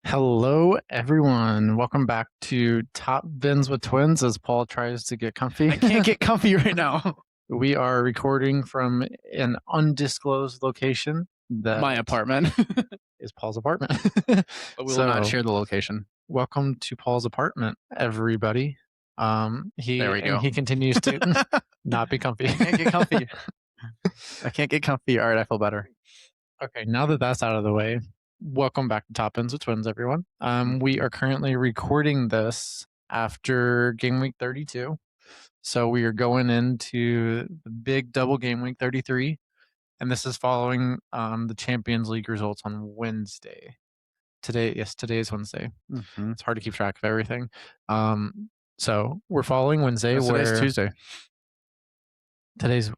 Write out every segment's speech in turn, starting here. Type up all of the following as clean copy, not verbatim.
Hello, everyone. Welcome back to Top Bins with Twins as Paul tries to get comfy. I can't get comfy right now. We are recording from an undisclosed location that My apartment. is Paul's apartment. But we will not share the location. Welcome to Paul's apartment, everybody. There we go. He continues to not be comfy. I can't get comfy. I can't get comfy. All right, I feel better. Okay, now that that's out of the way, welcome back to Top Bins with Twins, everyone. We are currently recording this after Game Week 32. So we are going into the big Double Game Week 33. And this is following the Champions League results on Wednesday. Today is Wednesday. Mm-hmm. It's hard to keep track of everything. So we're following Wednesday. Today's Tuesday. Today's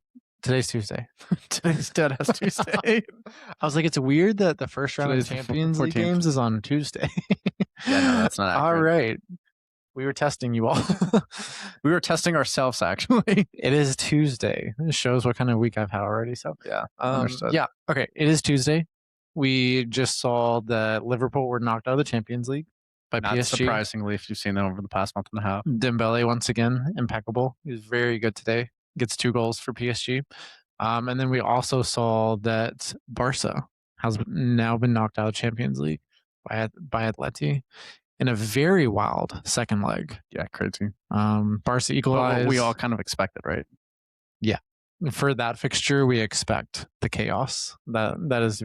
Tuesday. Today's dead ass Tuesday. I was like, it's weird that the first round of Today's Champions League 14th. games is on Tuesday. Yeah, no, that's not accurate. All right. We were testing you all. We were testing ourselves, actually. It is Tuesday. It shows what kind of week I've had already. So yeah, yeah. Okay, it is Tuesday. We just saw that Liverpool were knocked out of the Champions League by Not PSG. surprisingly, if you've seen them over the past month and a half. Dembele once again impeccable. He was very good today. Gets 2 goals for PSG. And then we also saw that Barca has now been knocked out of Champions League by Atleti in a very wild second leg. Yeah, crazy. Barca equalized. We all kind of expected, right? Yeah. For that fixture, we expect the chaos. That is,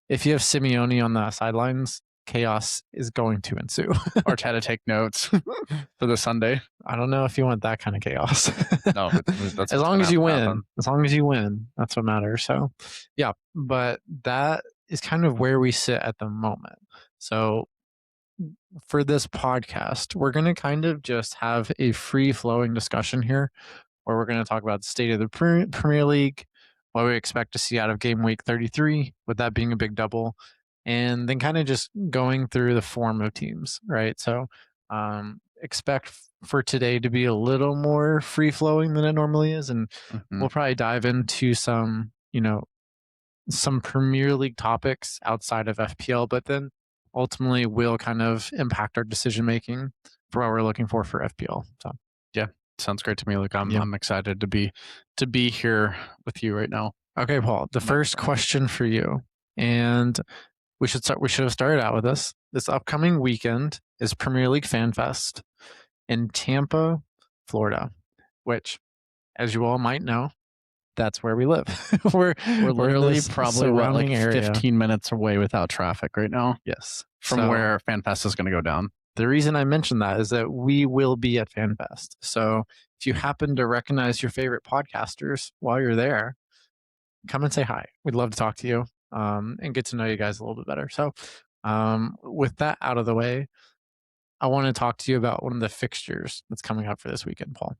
if you have Simeone on the sidelines, chaos is going to ensue. Arteta take notes for the Sunday. I don't know if you want that kind of chaos. No, that's as long as you win. As long as you win, that's what matters. So, yeah, but that is kind of where we sit at the moment. So, for this podcast, we're going to kind of just have a free-flowing discussion here where we're going to talk about the state of the Premier League, what we expect to see out of Game Week 33, with that being a big double, and then kind of just going through the form of teams, right? So expect for today to be a little more free-flowing than it normally is, and we'll probably dive into some Premier League topics outside of FPL, but then ultimately will kind of impact our decision making for what we're looking for FPL. So yeah, sounds great to me. Like I'm excited to be here with you right now. Okay, Paul. The first question for you, and we should have started out with this. This upcoming weekend is Premier League Fan Fest in Tampa, Florida, which, as you all might know, that's where we live. we're literally probably like 15 area. minutes away without traffic right now. Yes. From where FanFest is going to go down. The reason I mentioned that is that we will be at FanFest. So if you happen to recognize your favorite podcasters while you're there, come and say hi. We'd love to talk to you and get to know you guys a little bit better. So with that out of the way, I want to talk to you about one of the fixtures that's coming up for this weekend, Paul.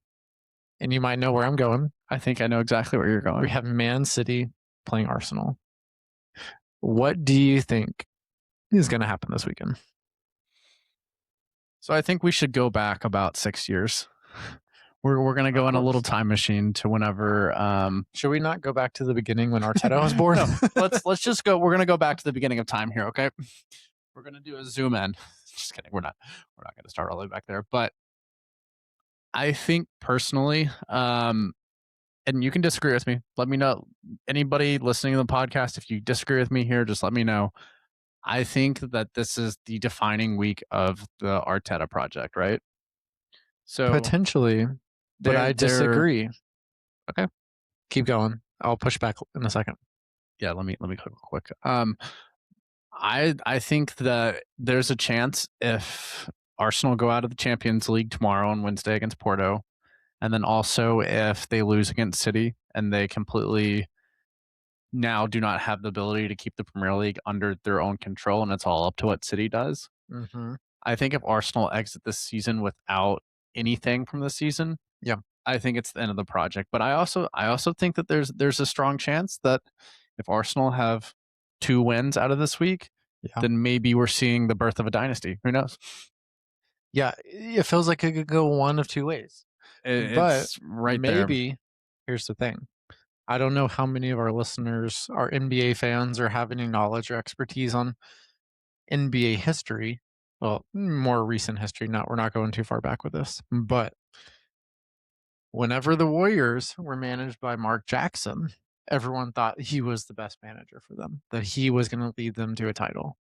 And you might know where I'm going. I think I know exactly where you're going. We have Man City playing Arsenal. What do you think is going to happen this weekend? So I think we should go back about 6 years. We're going to go in a little time machine to whenever. Should we not go back to the beginning when Arteta was born? No, let's just go. We're going to go back to the beginning of time here. Okay. We're going to do a zoom in. Just kidding. We're not going to start all the way back there, but I think personally, and you can disagree with me. Let me know. Anybody listening to the podcast, if you disagree with me here, just let me know. I think that this is the defining week of the Arteta project, right? So potentially, but I disagree. Okay, keep going. I'll push back in a second. Yeah, let me click quick. I think that there's a chance if Arsenal go out of the Champions League tomorrow on Wednesday against Porto, and then also if they lose against City and they completely now do not have the ability to keep the Premier League under their own control and it's all up to what City does. Mm-hmm. I think if Arsenal exit this season without anything from the season, I think it's the end of the project. But I also think that there's a strong chance that if Arsenal have 2 wins out of this week, then maybe we're seeing the birth of a dynasty. Who knows? Yeah, it feels like it could go one of 2 ways. But right maybe here's the thing. I don't know how many of our listeners are NBA fans or have any knowledge or expertise on NBA history, well, more recent history, not we're not going too far back with this, but whenever the Warriors were managed by Mark Jackson, everyone thought he was the best manager for them, that he was going to lead them to a title.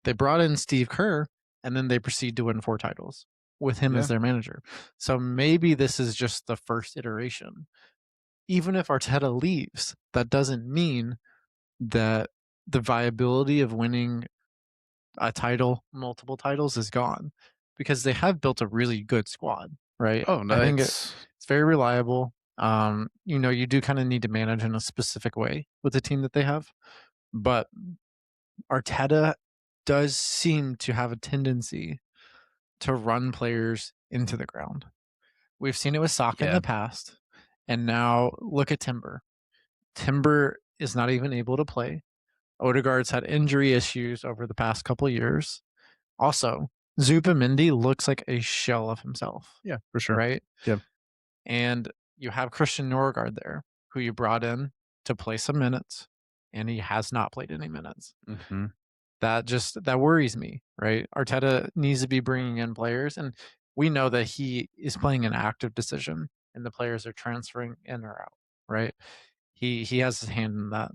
They brought in Steve Kerr, and then they proceed to win 4 titles with him as Yeah. their manager. So maybe this is just the first iteration. Even if Arteta leaves, that doesn't mean that the viability of winning a title, multiple titles is gone because they have built a really good squad, right? Oh I no, think it's it's very reliable. You do kind of need to manage in a specific way with the team that they have, but Arteta does seem to have a tendency to run players into the ground. We've seen it with Saka in yeah. the past, and now look at Timber. Timber is not even able to play. Odegaard's had injury issues over the past couple years. Also, Zubimendi looks like a shell of himself, Yeah, for sure. right? Yeah. And you have Christian Norgard there, who you brought in to play some minutes, and he has not played any minutes. Mhm. That worries me, right? Arteta needs to be bringing in players, and we know that he is playing an active decision, and the players are transferring in or out, right? He has his hand in that.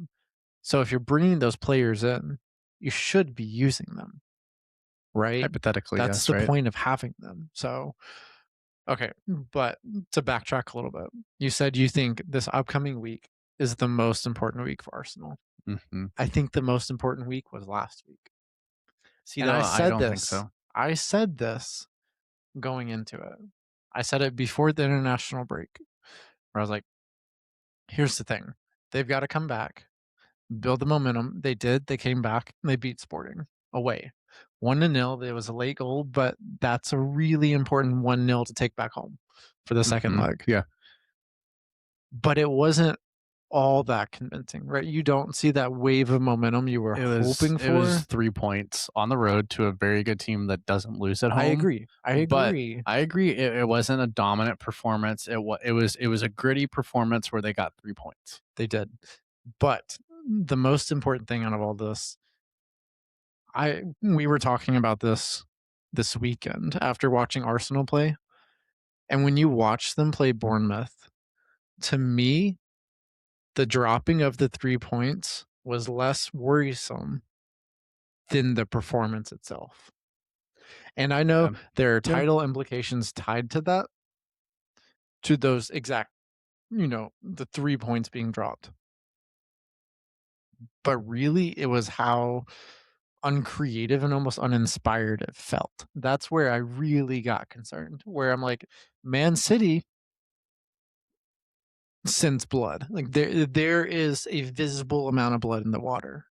So if you're bringing those players in, you should be using them, right? Hypothetically, That's yes, the right? point of having them. So okay, but to backtrack a little bit, you said you think this upcoming week is the most important week for Arsenal. Mhm. I think the most important week was last week. See, that I don't think so. I said this going into it. I said it before the international break, where I was like, here's the thing. They've got to come back, build the momentum. They did. They came back and they beat Sporting away. 1-0. There was a late goal, but that's a really important 1-0 to take back home for the second Mhm. leg. Yeah. But it wasn't all that convincing, right? You don't see that wave of momentum you were hoping It was for. 3 points on the road to a very good team that doesn't lose at I home. agree. I But agree. I agree it wasn't a dominant performance. It was a gritty performance where they got 3 points. They did. But the most important thing out of all this, we were talking about this weekend after watching Arsenal play. And when you watch them play Bournemouth, to me, the dropping of the 3 points was less worrisome than the performance itself. And I know there are Yeah. title implications tied to that, to those exact, the 3 points being dropped. But really, it was how uncreative and almost uninspired it felt. That's where I really got concerned, where I'm like, Man City sends blood. Like there is a visible amount of blood in the water.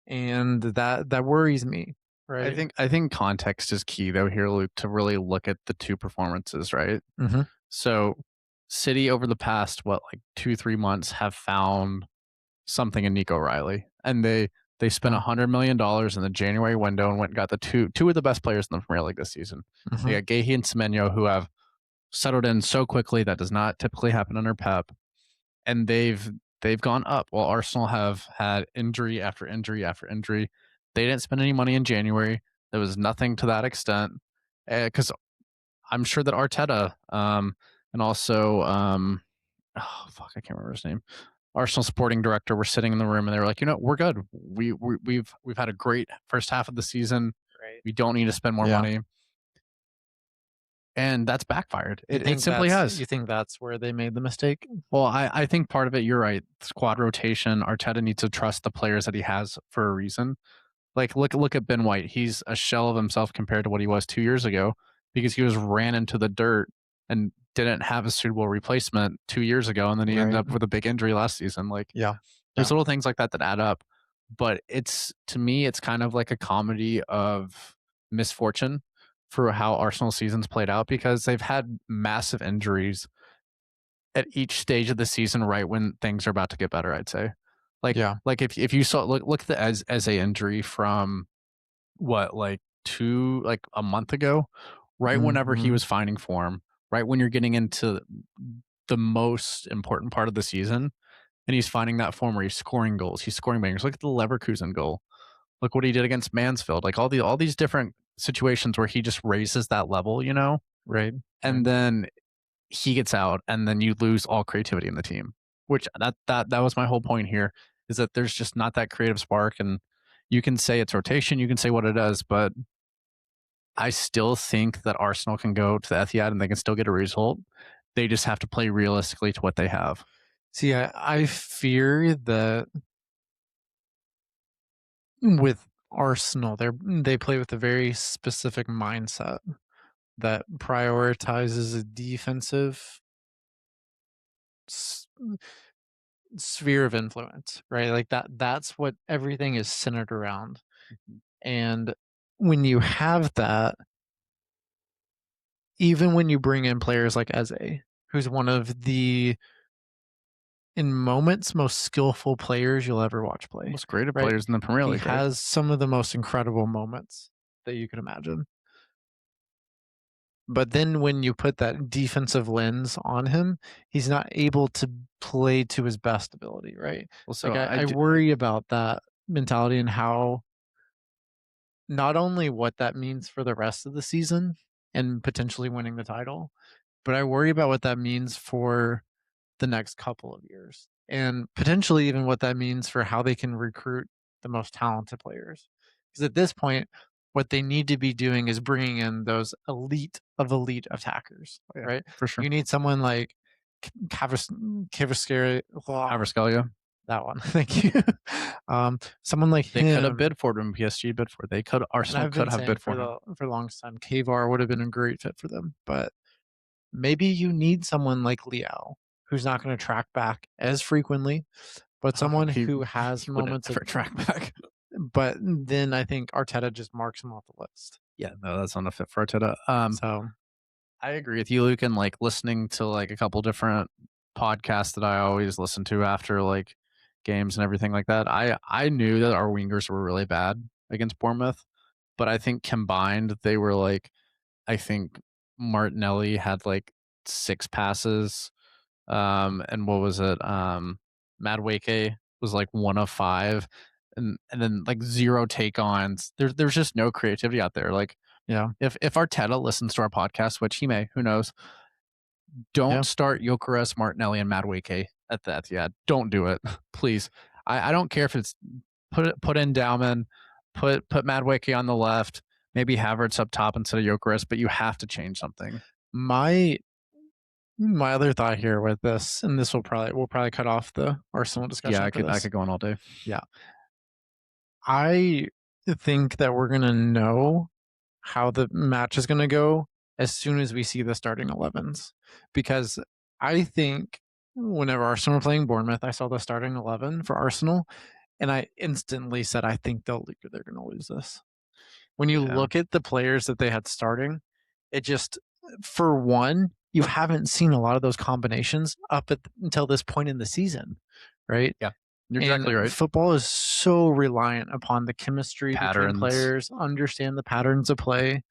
And that worries me, right? I think context is key though here, Luke, to really look at the 2 performances, right? Mhm. So, City over the past, what, like 2, 3 months have found something in Nico Riley, and they spent Yeah. $100 million in the January window and went and got the two of the best players in the Premier League this season. They Mhm. got Gahey and Semenyo, who have settled in so quickly. That does not typically happen under Pep, and they've gone up while Arsenal have had injury after injury after injury. They didn't spend any money in January. There was nothing to that extent, because I'm sure that Arteta, and also, oh fuck, I can't remember his name. Arsenal sporting director were sitting in the room and they were like, we're good. We've had a great first half of the season. Right. We don't need to spend more Yeah. money, and that's backfired. It simply has. You think that's where they made the mistake? Well, I think part of it, you're right. Squad rotation. Arteta needs to trust the players that he has for a reason. Like look at Ben White. He's a shell of himself compared to what he was 2 years ago because he was ran into the dirt and didn't have a suitable replacement 2 years ago, and then he ended Right. up with a big injury last season. Like Yeah. there's Yeah. little things like that that add up, but it's to me, it's kind of like a comedy of misfortune for how Arsenal season's played out because they've had massive injuries at each stage of the season right when things are about to get better, I'd say. Yeah. Like if you saw look at the as a injury from what like a month ago, right whenever he Mhm. was finding form, right when you're getting into the most important part of the season, and he's finding that form where he's scoring goals, he's scoring bangers. Look at the Leverkusen goal. Look what he did against Mansfield. Like all these different situations where he just raises that level, Right. Right. and then he gets out, and then you lose all creativity in the team. Which that was my whole point here, is that there's just not that creative spark, and you can say it's rotation, you can say what it is, but I still think that Arsenal can go to the Etihad and they can still get a result. They just have to play realistically to what they have. See, I fear that with Arsenal, they play with a very specific mindset that prioritizes a defensive s- sphere of influence, right? Like that's what everything is centered around. And when you have that, even when you bring in players like Eze, who's one of the in moments most skillful players you'll ever watch play, Most creative right? players in the Premier He League, right? has some of the most incredible moments that you can imagine. But then when you put that defensive lens on him, he's not able to play to his best ability, right? Well, Like so I worry about that mentality and how not only what that means for the rest of the season and potentially winning the title, but I worry about what that means for the next couple of years and potentially even what that means for how they can recruit the most talented players. Because at this point, what they need to be doing is bringing in those elite attackers, oh, yeah, right? for sure. You need someone like Kvaratskhelia, Kvaratskhelia. that one. Thank you. Someone like They could have him, bid for it when PSG bid for it. They could and Arsenal I've could been have saying bid for him. for the longest time, Kvar would have been a great fit for them, but maybe you need someone like Liao, who's not going to track back as frequently, but Oh, someone he who has he wouldn't moments of. ever track back. But then I think Arteta just marks him off the list. Yeah, no, that's not a fit for Arteta. So I agree with you, Luke, and like listening to like a couple different podcasts that I always listen to after like games and everything like that. I knew that our wingers were really bad against Bournemouth, but I think combined they were like, I think Martinelli had like 6 passes. And what was it? Madwake was like 1 of 5, and then like 0 take ons. There's just no creativity out there. Like yeah, if Arteta listens to our podcast, which he may, who knows, don't yeah. start Gyökeres, Martinelli, and Madueke at the Etihad. Don't do it, please. I don't care if it's put in Dowman, put Madueke on the left, maybe Havertz up top instead of Gyökeres, but you have to change something. My other thought here with this, and this we'll probably cut off the Arsenal Yeah, discussion for I this. could go on all day. Yeah, I think that we're gonna know how the match is gonna go as soon as we see the starting 11s, because I think whenever Arsenal were playing Bournemouth, I saw the starting 11 for Arsenal, and I instantly said I think they're gonna lose this. When you Yeah, look at the players that they had starting, it just for one, you haven't seen a lot of those combinations until this point in the season, right? yeah, you're And exactly right. football is so reliant upon the chemistry between Patterns. players, understand the patterns of play.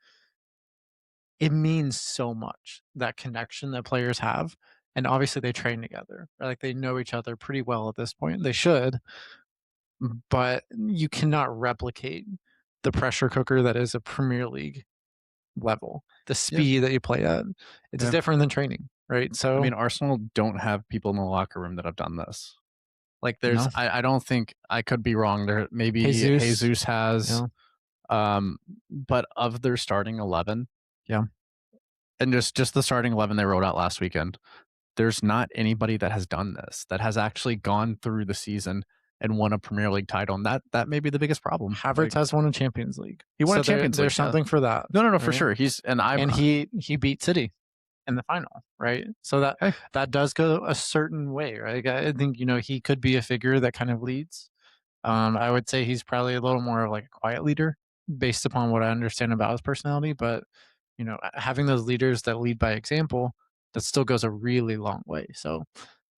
It means so much, that connection that players have. And obviously they train together. Right? Like they know each other pretty well at this point. They should, but you cannot replicate the pressure cooker that is a Premier League level, the Yeah, speed that you play at. It's yeah. different than training, right? I So, mean, Arsenal don't have people in the locker room that have done this. Like, there's, no, I don't think I could be wrong. There maybe Jesus, Jesus has, yeah, but of their starting 11, yeah, and just the starting 11 they wrote out last weekend, there's not anybody that has done this, that has actually gone through the season and won a Premier League title, and that may be the biggest problem. Havertz Like, has won a Champions League, he won a so Champions there's League. Yeah. something for that, No, no, no, for right? sure. He's and I'm And he beat City in the final, right? So hey, that does go a certain way, right? I think he could be a figure that kind of leads. I would say he's probably a little more of like a quiet leader based upon what I understand about his personality, but having those leaders that lead by example, that still goes a really long way. So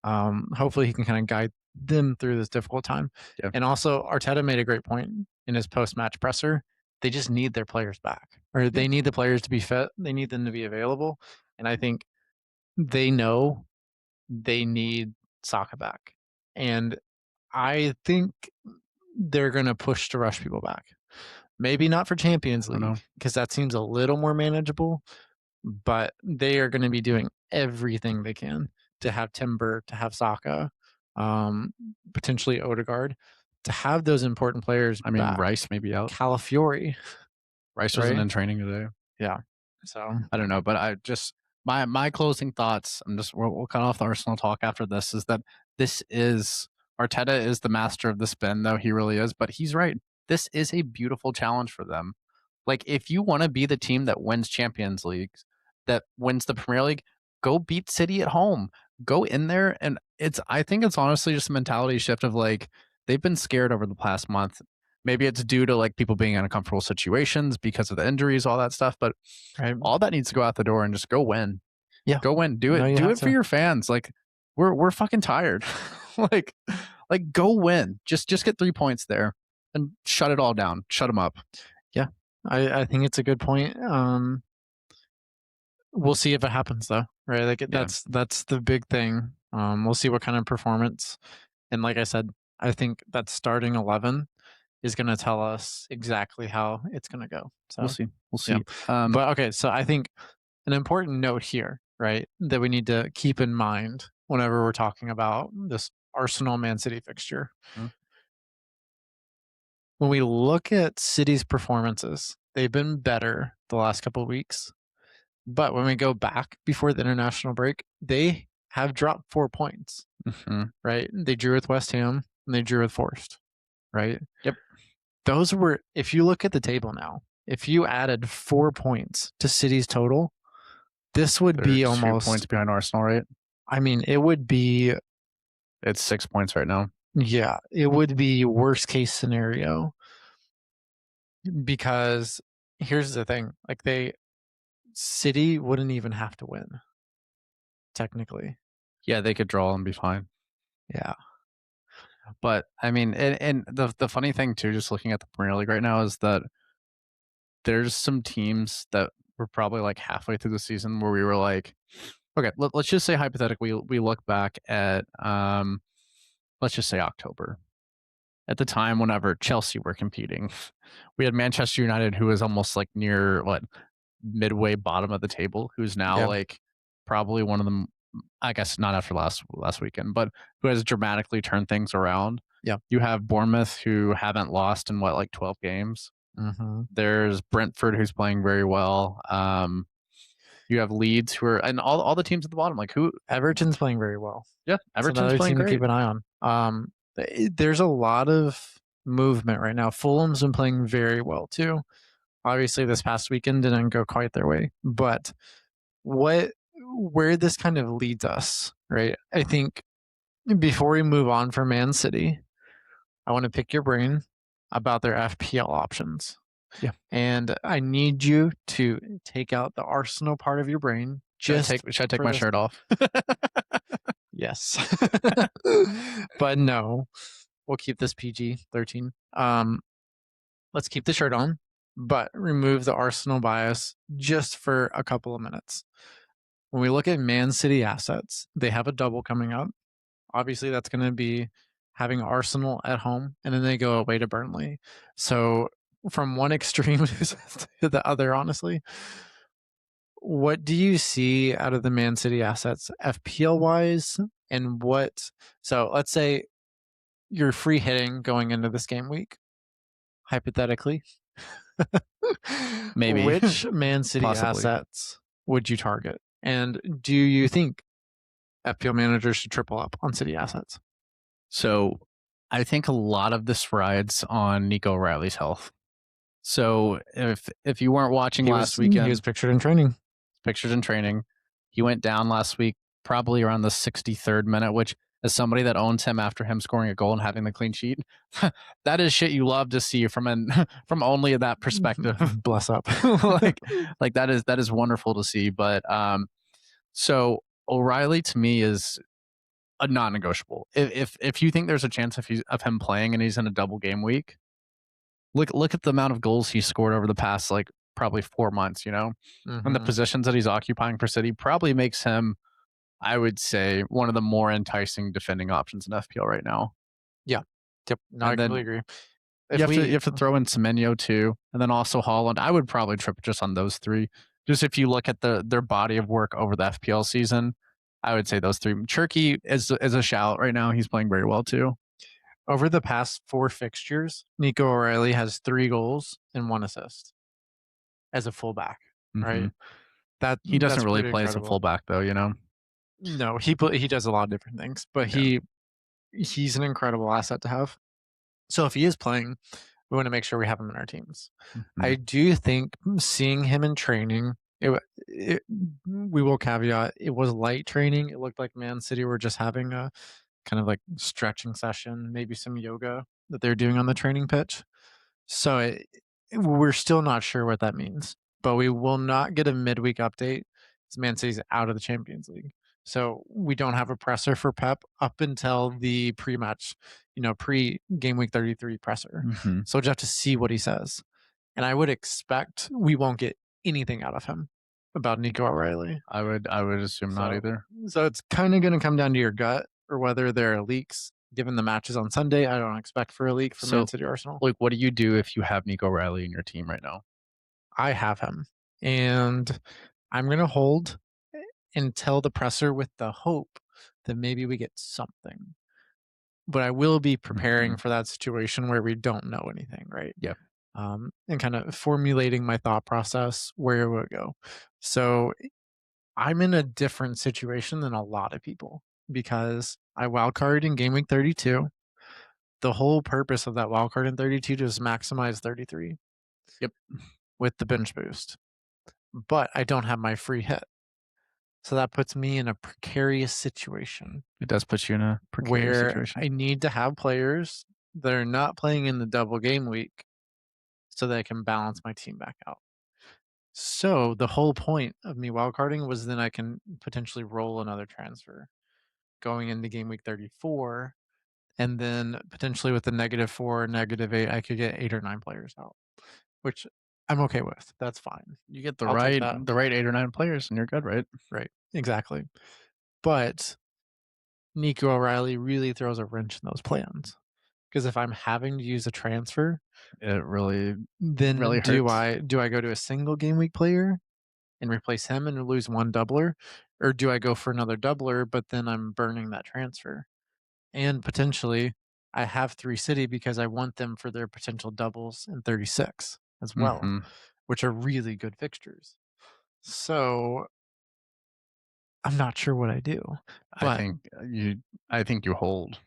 hopefully he can kind of guide them through this difficult time. yeah, And also Arteta made a great point in his post-match presser. They just need their players back, or yeah, they need the players to be fit. They need them to be available. And I think they know they need Saka back. And I think they're going to push to rush people back. Maybe not for Champions I don't know. League because that seems a little more manageable, but they are going to be doing everything they can to have Timber, to have Saka, potentially Odegaard, to have those important players I mean, back. Rice may be out. Calafiori, Rice wasn't right? in training today. Yeah. So I don't know, but I just my closing thoughts. We'll cut off the Arsenal talk after this. Is that this is Arteta is the master of the spin, though he really is. But he's right. This is a beautiful challenge for them. Like if you want to be the team that wins Champions Leagues, that wins the Premier League, go beat City at home. Go in there, and I think it's honestly just a mentality shift of like they've been scared over the past month. Maybe it's due to like people being in uncomfortable situations because of the injuries, all that stuff. But right. all that needs to go out the door and just go win. Yeah. Go win. Do it. No, you Do have it for to. your fans. Like we're fucking tired. like go win. Just get 3 points there and shut it all down. Shut them up. Yeah. I think it's a good point. We'll see if it happens though, right? Like that's the big thing. We'll see what kind of performance. And like I said, I think that starting 11 is going to tell us exactly how it's going to go. So We'll see. We'll see. Yeah. But okay, so I think an important note here, right, that we need to keep in mind whenever we're talking about this Arsenal Man City fixture. When we look at City's performances, they've been better the last couple of weeks. But when we go back before the international break, they have dropped 4 points, right? They drew with West Ham and they drew with Forest, right? Yep. Those were, if you look at the table now, if you added 4 points to City's total, this would be almost 2 points behind Arsenal, right? I mean, it would be. It's 6 points right now. Yeah, it would be worst case scenario. Because here's the thing, like City wouldn't even have to win, technically. Yeah, they could draw and be fine. Yeah. But I mean, and the funny thing too, just looking at the Premier League right now, is that there's some teams that were probably like halfway through the season where we were like, okay, let's just say hypothetically we look back at let's just say October. At the time, whenever Chelsea were competing, we had Manchester United, who was almost like near midway bottom of the table, who's now like probably one of them. I guess not after last weekend, but who has dramatically turned things around. Yeah, you have Bournemouth, who haven't lost in 12 games. There's Brentford, who's playing very well. You have Leeds, who are, and all the teams at the bottom, like who Everton's playing very well. Yeah, Everton's playing great. To keep an eye on. There's a lot of movement right now. Fulham's been playing very well too. Obviously, this past weekend didn't go quite their way, but where this kind of leads us, right? I think before we move on from Man City, I want to pick your brain about their FPL options. Yeah. And I need you to take out the Arsenal part of your brain. Should I take my shirt off? Yes. But no, we'll keep this PG-13. Let's keep the shirt on, but remove the Arsenal bias just for a couple of minutes. When we look at Man City assets, they have a double coming up. Obviously, that's going to be having Arsenal at home, and then they go away to Burnley. So from one extreme to the other, honestly, what do you see out of the Man City assets FPL wise? And so let's say you're free hitting going into this game week, hypothetically. Maybe. Which Man City assets would you target? And do you think FPL managers should triple up on City assets? So I think a lot of this rides on Nico O'Reilly's health. So if you weren't watching last weekend, he was pictured in training. He went down last week, probably around the 63rd minute, which as somebody that owns him after him scoring a goal and having the clean sheet, that is shit you love to see from only that perspective. Bless up. like that is wonderful to see. But so O'Reilly to me is a non-negotiable. If you think there's a chance of him playing and he's in a double game week, look at the amount of goals he scored over the past probably 4 months, and the positions that he's occupying for City probably makes him, I would say, one of the more enticing defending options in FPL right now. Yeah. Yep. No, I And then completely agree. you If have we to throw in Semenyo too, and then also Holland. I would probably trip just on those three. Just if you look at their body of work over the FPL season, I would say those three. Cherky is a shout right now. He's playing very well too. over the past 4 fixtures, Nico O'Reilly has 3 goals and 1 assist as a fullback, Hmm. right? That He doesn't that's really pretty play as a incredible. fullback though, you know. No, he does a lot of different things, but Yeah. he's an incredible asset to have. So if he is playing, we want to make sure we have him in our teams. Hmm. I do think seeing him in training, we will caveat it was light training. It looked like Man City were just having a kind of like stretching session, maybe some yoga that they're doing on the training pitch. So we're still not sure what that means, but we will not get a midweek update as Man City's out of the Champions League. So we don't have a presser for Pep up until the pre-match, pre-game week 33 presser. Hmm. So we'll just have to see what he says. And I would expect we won't get anything out of him about Nico O'Reilly. I would assume not So either. so it's kind of going to come down to your gut or whether there are leaks. Given the matches on Sunday, I don't expect for a leak for Man So, City Arsenal. like, what do you do if you have Nico Riley in your team right now? I have him. And I'm going to hold until the presser with the hope that maybe we get something. But I will be preparing Hmm. for that situation where we don't know anything, right? Yeah. And kind of formulating my thought process where it would go. So I'm in a different situation than a lot of people because I wildcard in game week 32. The whole purpose of that wildcard in 32 is maximize 33 Yep. with the bench boost. But I don't have my free hit. So that puts me in a precarious situation It does put you in a precarious where situation. I need to have players that are not playing in the double game week so that I can balance my team back out. So the whole point of me wildcarding was then I can potentially roll another transfer going into game week 34. And then potentially with the -4, -8, I could get 8 or 9 players out, which I'm okay with. That's fine. You get I'll take that. the right 8 or 9 players, and you're good, right? Right. Exactly. But Nico O'Reilly really throws a wrench in those plans. Because if I'm having to use a transfer, It really then do hurts. I do I go to a single game week player and replace him and lose one doubler? Or do I go for another doubler, but then I'm burning that transfer? And potentially I have 3 City because I want them for their potential doubles in 36 as well, Hmm. which are really good fixtures. So I'm not sure what I do, I but think I think you hold.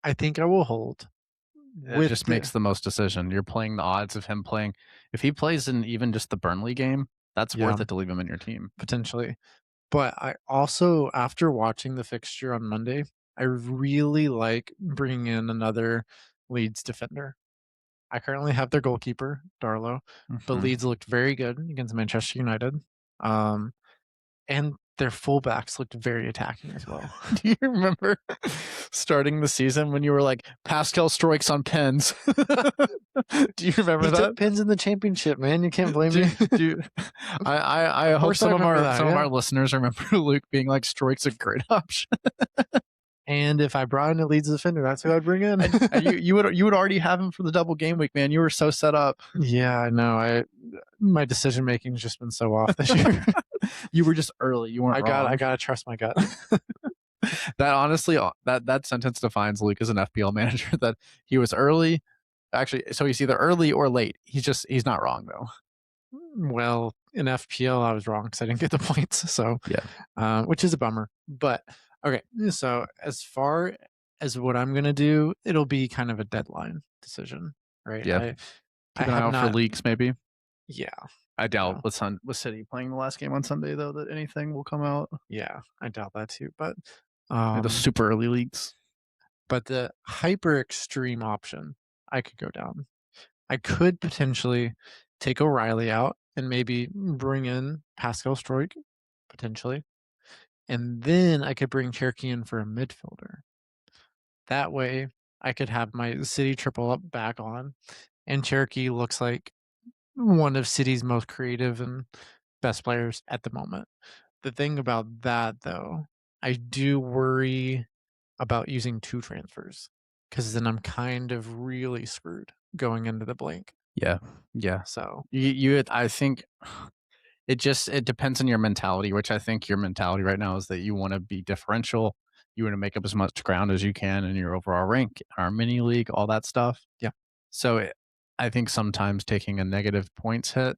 I think I will hold It with just makes the the most decision. You're playing the odds of him playing. If he plays in even just the Burnley game, that's yeah, worth it to leave him in your team. potentially. But I also, after watching the fixture on Monday, I really like bringing in another Leeds defender. I currently have their goalkeeper, Darlow, but Hmm. Leeds looked very good against Manchester United. Um, and their fullbacks looked very attacking as well. Do you remember starting the season when you were like Pascal strikes on pens? Do you remember He that? took pins in the championship, man. You can't blame me. Do you, I Of hope course I remember that. some of Yeah. our listeners remember Luke being like strikes a great option. And if I brought in a Leeds defender, that's who I'd bring in. And you would already have him for the double game week, man. You were so set up. Yeah, I know. My decision making's just been so off this year. You were just early. You weren't I wrong. gotta trust my gut. That honestly, that sentence defines Luke as an FPL manager. That he was early. Actually, so he's either early or late. He's not wrong though. Well, in FPL, I was wrong because I didn't get the points. So, Yeah. which is a bummer. But okay, so as far as what I'm gonna do, it'll be kind of a deadline decision, right? Yeah. I Keep an eye have out for not. leaks, maybe. Yeah, I doubt yeah, with City playing the last game on Sunday though that anything will come out. yeah. I doubt that too. But, Like the um, super early leaks. but the hyper extreme option I could go down. I could potentially take O'Reilly out and maybe bring in Pascal Stroik, potentially. And then I could bring Cherokee in for a midfielder. That way I could have my City triple up back on. And Cherokee looks like one of City's most creative and best players at the moment. The thing about that though, I do worry about using 2 transfers because then I'm kind of really screwed going into the blank. Yeah. Yeah. So I think it depends on your mentality, which I think your mentality right now is that you want to be differential. You want to make up as much ground as you can in your overall rank, our mini league, all that stuff. yeah, So I think sometimes taking a negative points hit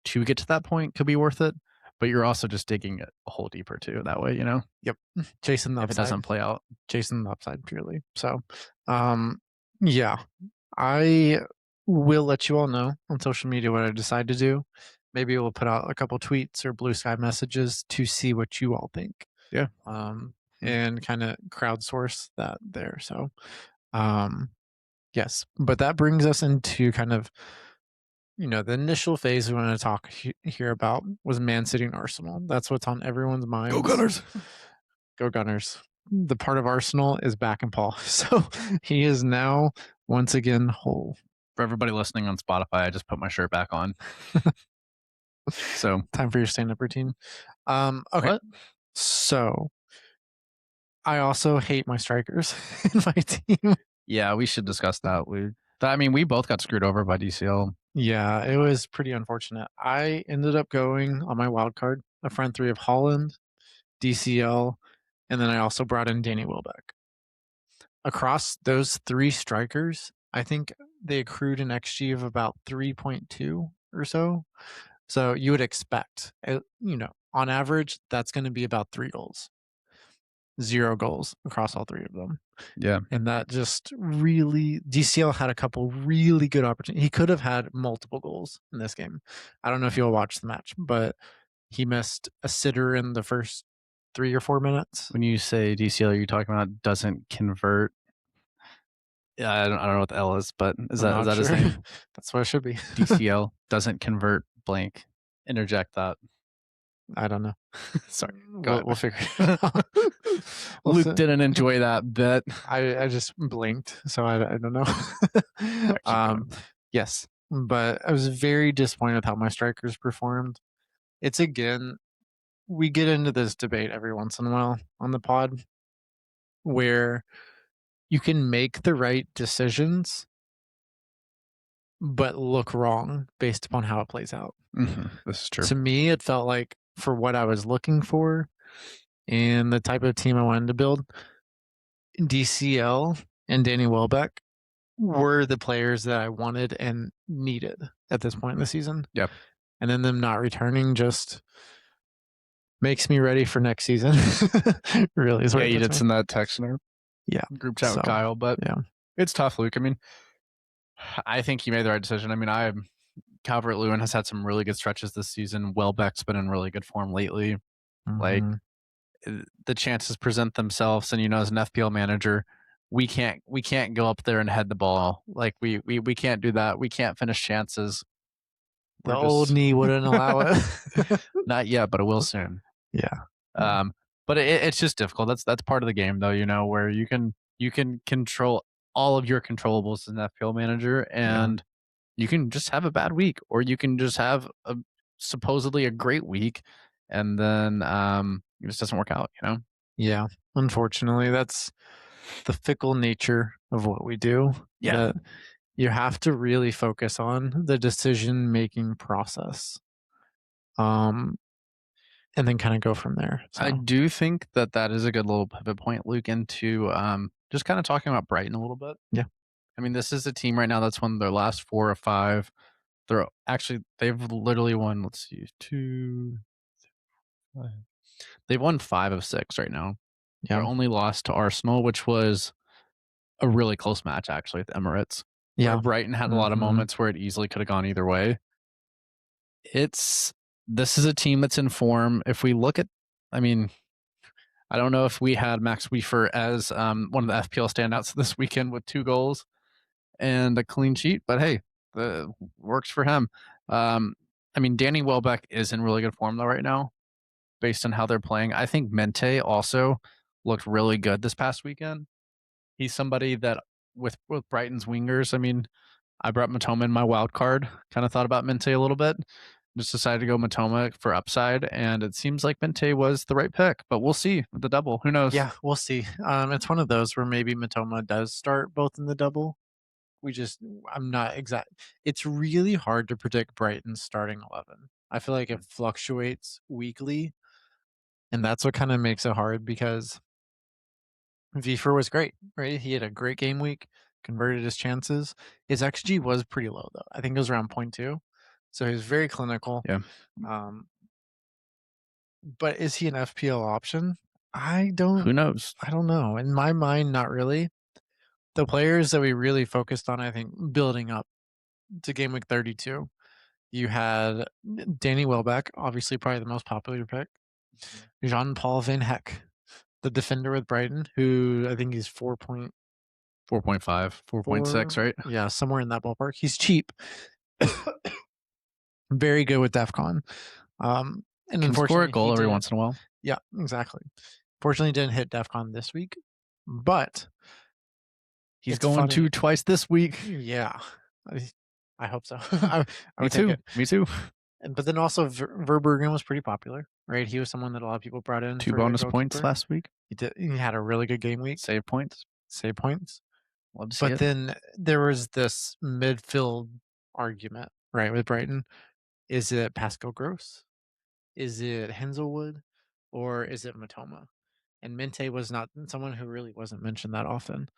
to get to that point could be worth it, but you're also just digging it a hole deeper too. That way, yep, chasing the if it upside, doesn't play out. chasing the upside purely. So, yeah, I will let you all know on social media what I decide to do. Maybe we'll put out a couple tweets or blue sky messages to see what you all think. Yeah. And kind of crowdsource that there. So, yes, but that brings us into kind of the initial phase we want to talk here about was Man City and Arsenal. That's what's on everyone's minds. Go Gunners. Go Gunners. The part of Arsenal is back in Paul. So he is now once again whole. For everybody listening on Spotify, I just put my shirt back on. So time for your stand-up routine. Okay. What? So I also hate my strikers in my team. Yeah, we should discuss that. We both got screwed over by DCL. Yeah, it was pretty unfortunate. I ended up going on my wild card, a front three of Holland, DCL, and then I also brought in Danny Welbeck. Across those three strikers, I think they accrued an XG of about 3.2 or so. So you would expect, on average, that's going to be about 3 goals. 0 goals across all three of them. Yeah. And that just really, DCL had a couple really good opportunities. He could have had multiple goals in this game. I don't know if you'll watch the match, but he missed a sitter in the first 3 or 4 minutes. When you say DCL, you're talking about doesn't convert. Yeah, I don't know what the L is, but is that sure. his name? That's what it should be. DCL doesn't convert blank. Interject that. I don't know. Sorry. We'll figure it out. Luke didn't enjoy that bit. I just blinked, so I don't know. Yes, but I was very disappointed with how my strikers performed. It's again, we get into this debate every once in a while on the pod where you can make the right decisions but look wrong based upon how it plays out. Mm-hmm. This is true. To me, it felt like for what I was looking for and the type of team I wanted to build, DCL and Danny Welbeck were the players that I wanted and needed at this point in the season. Yep. And then them not returning just makes me ready for next season. Really is what you did send that text in our group chat with Kyle, but it's tough, Luke. I mean, I think you made the right decision. I mean, Calvert-Lewin has had some really good stretches this season. Welbeck's been in really good form lately. Mm-hmm. Like the chances present themselves, and as an FPL manager, we can't go up there and head the ball. Like we can't do that. We can't finish chances. The old knee wouldn't allow it. Not yet, but it will soon. Yeah. But it's just difficult. That's part of the game, though. Where you can control all of your controllables as an FPL manager, and you can just have a bad week, or you can just have supposedly a great week, and then it just doesn't work out. Yeah. Unfortunately, that's the fickle nature of what we do. Yeah. You have to really focus on the decision-making process. And then kind of go from there. So. I do think that is a good little pivot point, Luke, into just kind of talking about Brighton a little bit. Yeah. I mean, this is a team right now that's won their last 4 or 5. They've literally won, let's see, 2, 5. They've won 5 of 6 right now. Yeah. They're only lost to Arsenal, which was a really close match, actually, at the Emirates. Yeah. Where Brighton had a lot of moments where it easily could have gone either way. This is a team that's in form. If we look at, I mean, I don't know if we had Max Weaver as one of the FPL standouts this weekend with 2 goals and a clean sheet, but hey, works for him. I mean, Danny Welbeck is in really good form though right now, based on how they're playing. I think Mente also looked really good this past weekend. He's somebody that with Brighton's wingers, I mean, I brought Matoma in my wild card. Kind of thought about Mente a little bit. just decided to go Matoma for upside, and it seems like Mente was the right pick, but we'll see with the double. Who knows? Yeah, we'll see. It's one of those where maybe Matoma does start both in the double. We just I'm not exact. It's really hard to predict Brighton's starting 11. I feel like it fluctuates weekly, and that's what kind of makes it hard because Vifer was great, right? He had a great game week, converted his chances. His XG was pretty low though. I think it was around point 0.2. So he was very clinical. Yeah. Um, but is he an FPL option? Who knows? I don't know. In my mind, not really. The players that we really focused on, I think, building up to game week 32, you had Danny Welbeck, obviously probably the most popular pick. Jean Paul Van Heck, the defender with Brighton, who I think he's 4.4. 4.5, 4.6, right? Yeah, somewhere in that ballpark. He's cheap. Very good with DEFCON. And Can score a unfortunately, goal he every didn't. once in a while. Yeah, exactly. Fortunately, didn't hit DEFCON this week, but He's it's going funny. to twice this week. Yeah, I hope so. I Me would take too. it. Me too. But then also Verbergen was pretty popular, right? He was someone that a lot of people brought in 2 for their bonus points goalkeeper. last week. He had a really good game week, Save points. save points. Love to see But it. then there was this midfield argument, right, with Brighton. Is it Pascal Gross? Is it Henselwood? Or is it Matoma? And Mente was not someone who really wasn't mentioned that often.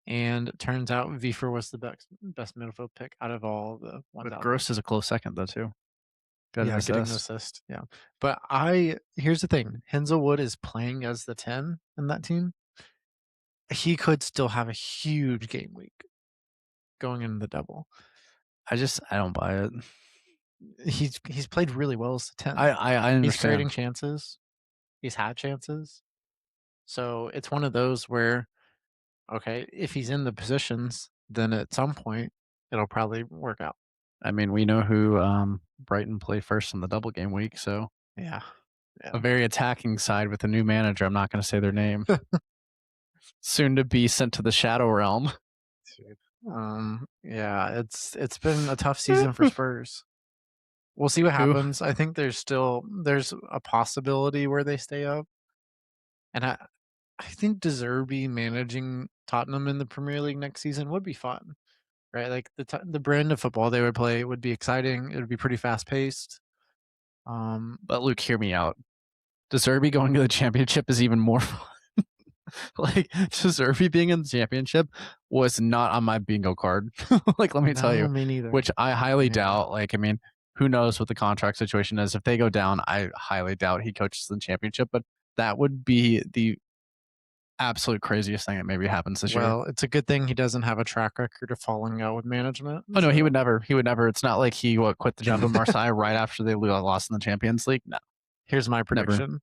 And it turns out Vifer was the best midfield pick out of all the ones With out there. Gross is a close second though too. Got an Getting an assist. assist. Yeah. But here's the thing. Henselwood is playing as the 10 in that team. He could still have a huge game week going into the double. I don't buy it. He's played really well as the 10. I He's creating understand. chances. He's had chances. So it's one of those where, okay, if he's in the positions, then at some point it'll probably work out. I mean, we know who Brighton play first in the double game week, so Yeah. a very attacking side with a new manager. I'm not going to say their name. Soon to be sent to the Shadow Realm. Yeah, it's been a tough season for Spurs. We'll see what Who? happens. I think there's a possibility where they stay up. And I think De Zerbi managing Tottenham in the Premier League next season would be fun, right? Like the brand of football they would play would be exciting. It would be pretty fast paced. But Luke, hear me out. De Zerbi going to the championship is even more fun. Like De Zerbi being in the championship was not on my bingo card. Like, let me tell you, me neither. which I highly neither. doubt. Like, I mean, who knows what the contract situation is? If they go down, I highly doubt he coaches the championship. But that would be the absolute craziest thing that maybe happens this year. Well, it's a good thing he doesn't have a track record of falling out with management. Oh no, he would never. He would never. It's not like he quit the job at Marseille right after they lost in the Champions League. No, Here's my never. prediction.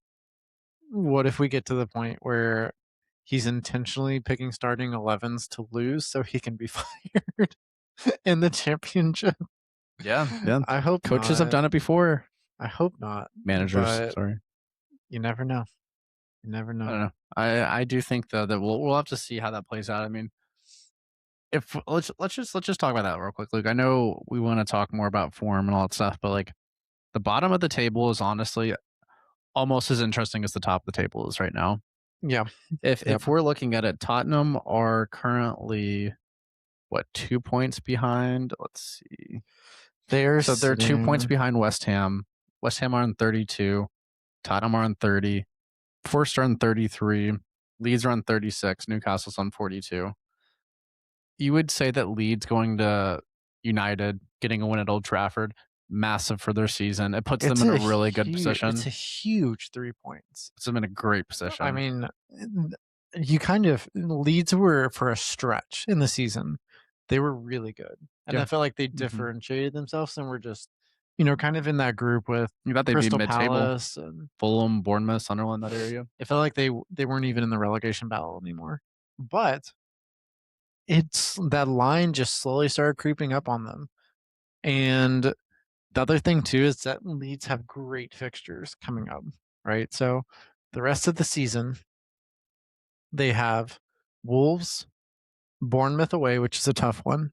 What if we get to the point where he's intentionally picking starting 11s to lose so he can be fired in the championship? Yeah. I hope Coaches not. have done it before. I hope not. Managers, but sorry. You never know. You never know. I don't know. I do think though that we'll have to see how that plays out. I mean, if let's just talk about that real quick, Luke. I know we want to talk more about form and all that stuff, but like the bottom of the table is honestly almost as interesting as the top of the table is right now. Yeah. If we're looking at it, Tottenham are currently 2 points behind? Let's see. They're 2 points behind West Ham. West Ham are on 32. Tottenham are on 30. Forest are on 33. Leeds are on 36. Newcastle's on 42. You would say that Leeds going to United, getting a win at Old Trafford, massive for their season. It puts them in a really good position. It's a huge 3 points. Puts them in a great position. I mean, you kind of Leeds were for a stretch in the season. They were really good, and I felt like they differentiated themselves and were just, kind of in that group with Crystal Palace and Fulham, Bournemouth, Sunderland, that area. It felt like they weren't even in the relegation battle anymore. But it's that line just slowly started creeping up on them. And the other thing too is that Leeds have great fixtures coming up, right? So the rest of the season, they have Wolves, Bournemouth away, which is a tough one.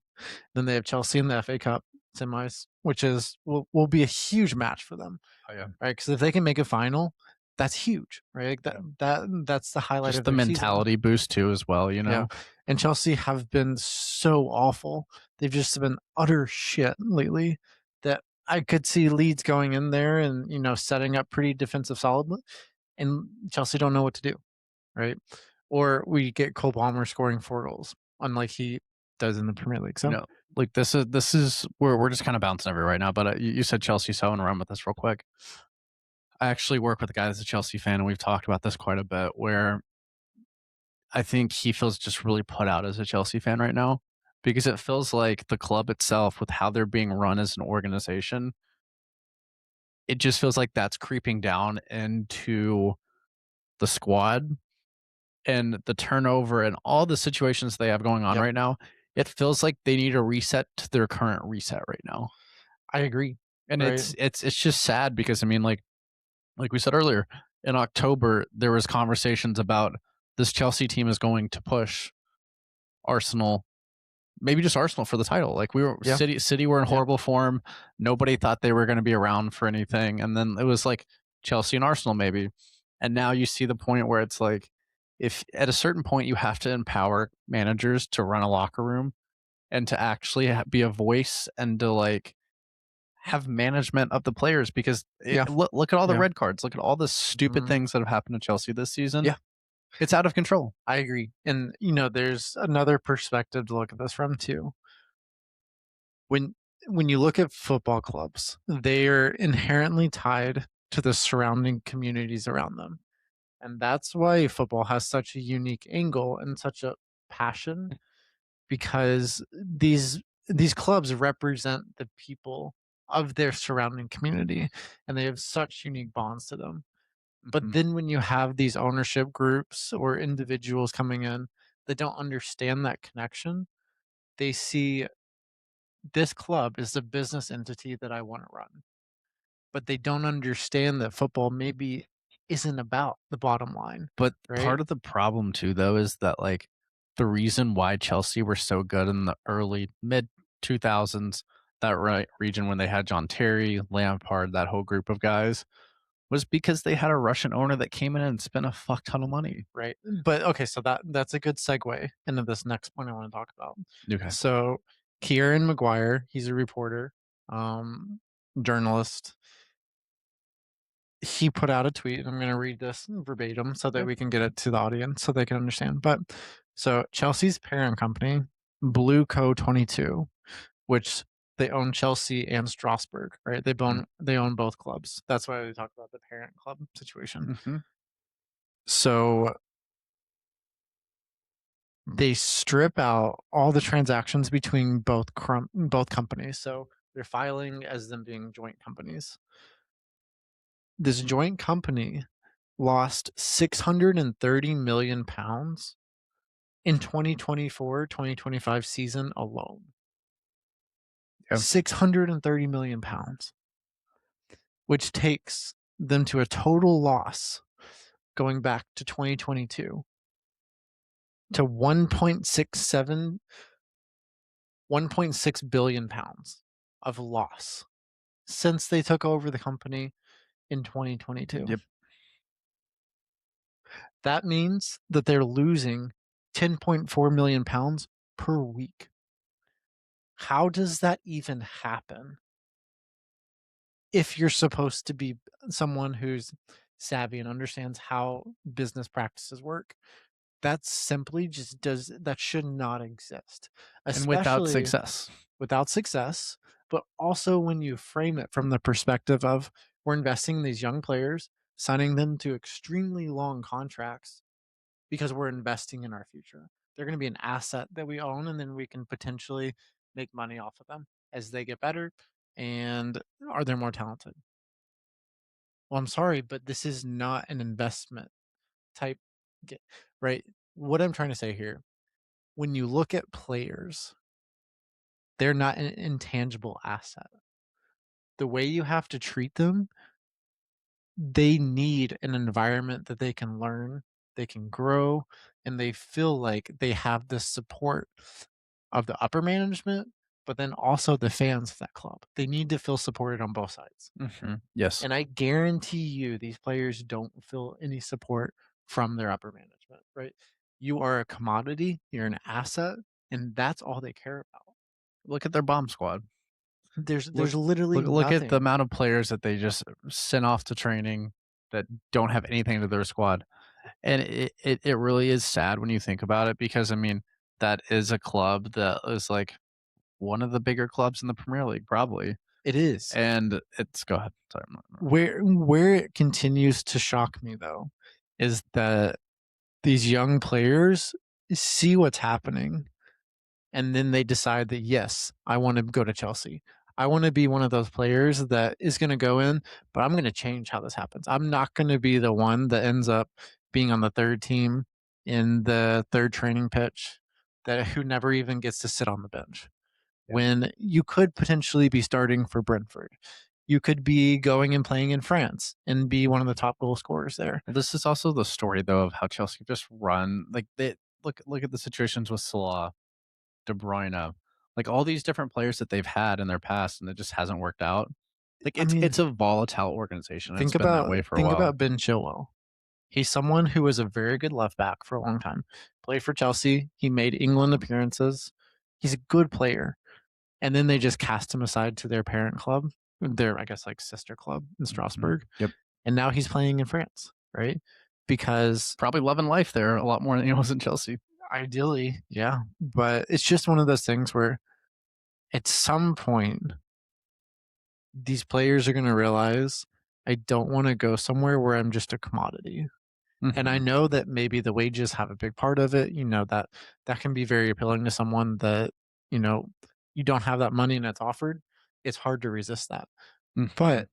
Then they have Chelsea in the FA Cup, semis, which will be a huge match for them, Oh yeah, right? Because if they can make a final, that's huge, right? Like yeah. that's the highlight Just of the their season. mentality boost too, as well. You Yeah, know. and Chelsea have been so awful. They've just been utter shit lately that I could see Leeds going in there and, setting up pretty defensive solid, and Chelsea don't know what to do, right? Or we get Cole Palmer scoring 4 goals, unlike he does in the Premier League. You So, know, like this is we're just kind of bouncing everywhere right now. But you said Chelsea, so I want to run with this real quick. I actually work with a guy that's a Chelsea fan, and we've talked about this quite a bit. Where I think he feels just really put out as a Chelsea fan right now because it feels like the club itself, with how they're being run as an organization, it just feels like that's creeping down into the squad and the turnover and all the situations they have going on yep, right now. It feels like they need a reset to their current reset right now. I agree, And right? it's just sad because I mean, like we said earlier, in October there was conversations about this Chelsea team is going to push Arsenal, maybe just Arsenal for the title. Like we were Yeah, City were in yeah, horrible form. Nobody thought they were going to be around for anything, and then it was like Chelsea and Arsenal maybe. And now you see the point where it's like, if at a certain point you have to empower managers to run a locker room and to actually be a voice and to like have management of the players, because yeah, look at all the yeah, red cards, look at all the stupid mhm, things that have happened to Chelsea this season. yeah. It's out of control. I agree, and there's another perspective to look at this from too. When when you look at football clubs, they are inherently tied to the surrounding communities around them. And that's why football has such a unique angle and such a passion, because these clubs represent the people of their surrounding community, and they have such unique bonds to them. But Mhm. then when you have these ownership groups or individuals coming in that don't understand that connection, they see this club is the business entity that I want to run. But they don't understand that football maybe isn't about the bottom line, But right? part of the problem too, though, is that like the reason why Chelsea were so good in the early mid 2000s, that right region when they had John Terry, Lampard, that whole group of guys, was because they had a Russian owner that came in and spent a fuck ton of money. Right. But okay, so that's a good segue into this next point I want to talk about. Okay. So Kieran Maguire, he's a reporter, um, journalist. He put out a tweet, and I'm going to read this verbatim so that Yeah. we can get it to the audience so they can understand. But so Chelsea's parent company, Blue Co 22, which they own Chelsea and Strasbourg, right? They own both clubs. That's why we talk about the parent club situation. Mm-hmm. So they strip out all the transactions between both companies. So they're filing as them being joint companies. This joint company lost 630 million pounds in 2024-2025 season alone. Yeah. 630 million pounds, which takes them to a total loss going back to 2022 to 1.6 billion pounds of loss since they took over the company in 2022. Yep. That means that they're losing 10.4 million pounds per week. How does that even happen if you're supposed to be someone who's savvy and understands how business practices work? That simply just does that should not exist, And without especially success. without success, but also when you frame it from the perspective of we're investing in these young players, signing them to extremely long contracts because we're investing in our future. They're going to be an asset that we own, and then we can potentially make money off of them as they get better and are they more talented. Well, I'm sorry, but this is not an investment type, right? What I'm trying to say here, when you look at players, they're not an intangible asset. The way you have to treat them, they need an environment that they can learn, they can grow, and they feel like they have the support of the upper management, but then also the fans of that club. They need to feel supported on both sides. Yes. And I guarantee you these players don't feel any support from their upper management, right? You are a commodity, you're an asset, and that's all they care about. Look at their bomb squad. Look There's literally look at the nothing. amount of players that they just sent off to training that don't have anything to their squad. And it really is sad when you think about it because I mean, that is a club that is like one of the bigger clubs in the Premier League, probably. It is. And it's go ahead. Sorry, I'm not Where it continues to shock me though is that these young players see what's happening and then they decide that yes, I want to go to Chelsea. I want to be one of those players that is going to go in, but I'm going to change how this happens. I'm not going to be the one that ends up being on the third team in the third training pitch that who never even gets to sit on the bench. Yeah. When you could potentially be starting for Brentford. You could be going and playing in France and be one of the top goal scorers there. Well, this is also the story though of how Chelsea just run like they look at the situations with Salah, De Bruyne, like all these different players that they've had in their past and it just hasn't worked out. Like I mean, it's a volatile organization. And it's been that way for a think while. about Ben Chilwell. He's someone who was a very good left back for a long time. Played for Chelsea. He made England appearances. He's a good player. And then they just cast him aside to their parent club, their, I guess, like sister club in Strasbourg. Yep. And now he's playing in France, right? Because Probably loving life there a lot more than he was in Chelsea. ideally, yeah. But it's just one of those things where at some point, these players are going to realize I don't want to go somewhere where I'm just a commodity. And I know that maybe the wages have a big part of it. You know, that can be very appealing to someone that, you know, you don't have that money and it's offered. It's hard to resist that. But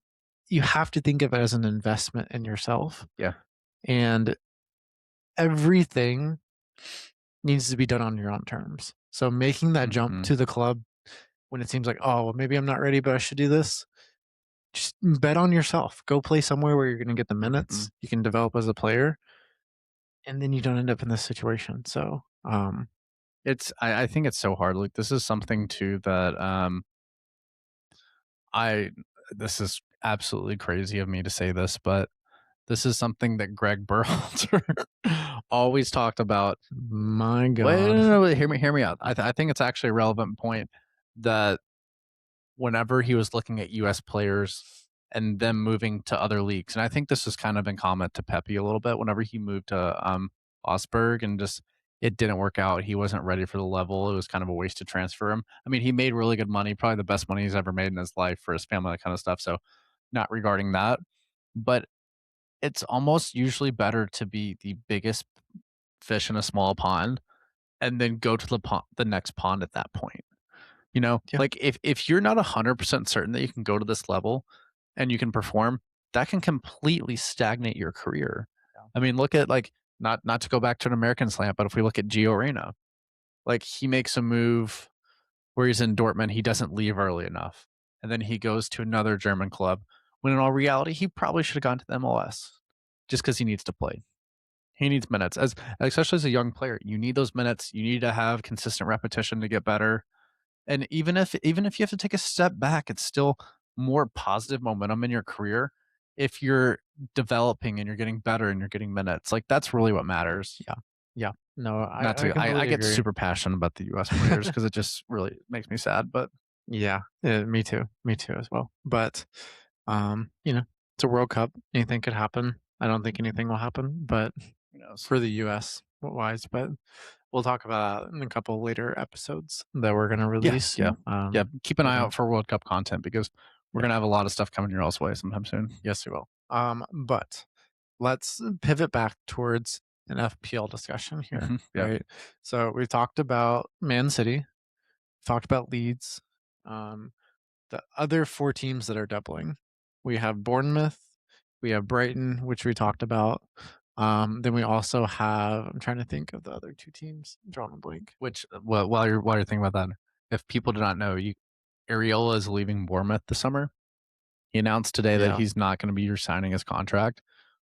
you have to think of it as an investment in yourself. Yeah. And everything needs to be done on your own terms. So making that jump to the club when it seems like, oh, well, maybe I'm not ready, but I should do this. Just bet on yourself. Go play somewhere where you're going to get the minutes. You can develop as a player, and then you don't end up in this situation. So, It's I think it's so hard. Like this is something too that I this is absolutely crazy of me to say this, but this is something that Greg Berhalter always talked about. my Wait, God, wait, hear me out. I think it's actually a relevant point that whenever he was looking at US players and them moving to other leagues, and I think this is kind of in comment to Pepe a little bit, whenever he moved to Augsburg and just it didn't work out. He wasn't ready for the level. It was kind of a waste to transfer him. I mean, he made really good money, probably the best money he's ever made in his life for his family, that kind of stuff. So not regarding that. But it's almost usually better to be the biggest fish in a small pond and then go to the next pond at that point. You know, yeah, like if you're not 100% certain that you can go to this level and you can perform, that can completely stagnate your career. yeah, I mean, look at like not to go back to an American slant, but if we look at Gio Reyna, like he makes a move where he's in Dortmund, he doesn't leave early enough, and then he goes to another German club. When in all reality, he probably should have gone to the MLS just because he needs to play. He needs minutes, as especially as a young player. You need those minutes. You need to have consistent repetition to get better. And even if you have to take a step back, it's still more positive momentum in your career if you're developing and you're getting better and you're getting minutes. Like that's really what matters. yeah, yeah. No, Not I to I completely get agree. super passionate about the US players because it just really makes me sad. But Yeah, me too as well. But, you know, it's a World Cup. Anything could happen. I don't think anything will happen, but who knows? for the U.S. wise, but we'll talk about that in a couple later episodes that we're gonna Yeah, release. yeah, yeah. Keep an But, eye out for World Cup content because we're yeah, gonna have a lot of stuff coming your all's way sometime soon. yes, we will. But let's pivot back towards an FPL discussion here, Yeah. right? So we talked about Man City, talked about Leeds, um, the other 4 teams that are doubling. We have Bournemouth, we have Brighton, which we talked about. Then we also have I'm trying to think of the other 2 teams. I'm drawing a blank. Which well, while you're thinking about that, if people do not know, you Areola is leaving Bournemouth this summer. He announced today that Yeah. he's not going to be resigning his contract,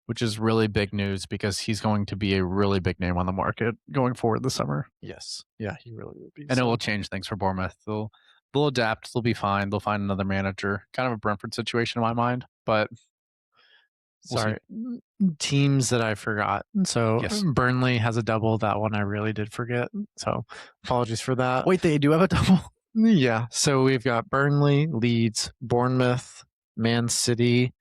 which is really big news because he's going to be a really big name on the market going forward this summer, Yes. Yeah, he really would be. and it So will change things for Bournemouth. They'll adapt. They'll be fine. They'll find another manager. Kind of a Brentford situation in my mind, but we'll see. Sorry, teams that I forgot. So Yes. Burnley has a double. That one I really did forget. So apologies for that. Wait, they do have a double. Yeah. So we've got Burnley, Leeds, Bournemouth, Man City,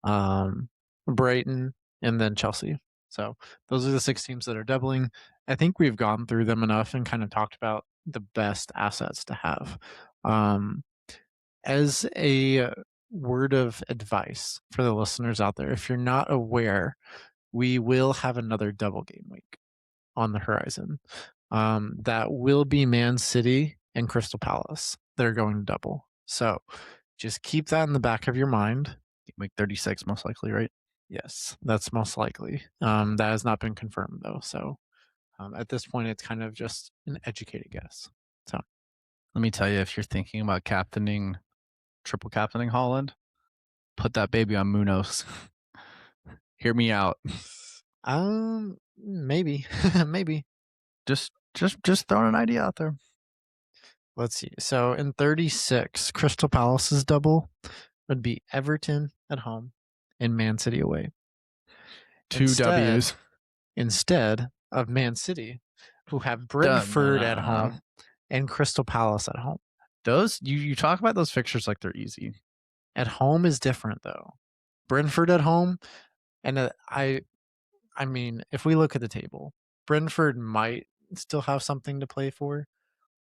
Brighton, and then Chelsea. So those are the 6 teams that are doubling. I think we've gone through them enough and kind of talked about the best assets to have. As a word of advice for the listeners out there, if you're not aware, we will have another double game week on the horizon. That will be Man City and Crystal Palace. They're going double. So just keep that in the back of your mind. Week 36, most likely, right? Yes, that's most likely. That has not been confirmed though. So at this point, it's kind of just an educated guess. So let me tell you, if you're thinking about triple captaining Holland, put that baby on Munoz. Hear me out. Maybe, maybe. Just throwing an idea out there. Let's see. So in 36, Crystal Palace's double would be Everton at home and Man City away. Two W's. Instead of Man City, who have Brentford at home and Crystal Palace at home. Those you talk about those fixtures like they're easy. At home is different though. Brentford at home, and I mean, if we look at the table, Brentford might still have something to play for,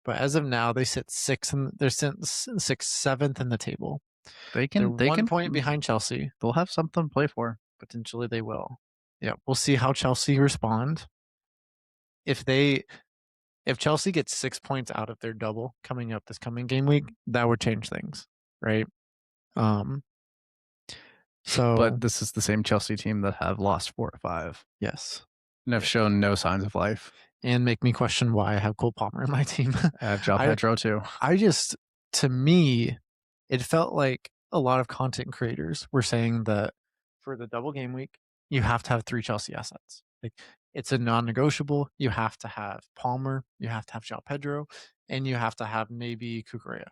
but as of now, they sit 6th and they're 6th, 7th in the table. They're 1 point behind Chelsea. They'll have something to play for. Potentially, they will. Yeah, we'll see how Chelsea respond. If Chelsea gets 6 points out of their double coming up this coming game week, that would change things, right? So, but this is the same Chelsea team that have lost 4 or 5. Yes, and have shown no signs of life, and make me question why I have Cole Palmer in my team. I have João Pedro too. To me, it felt like a lot of content creators were saying that for the double game week, you have to have 3 Chelsea assets. Like it's a non-negotiable. You have to have Palmer, you have to have João Pedro, and you have to have maybe Cucurella.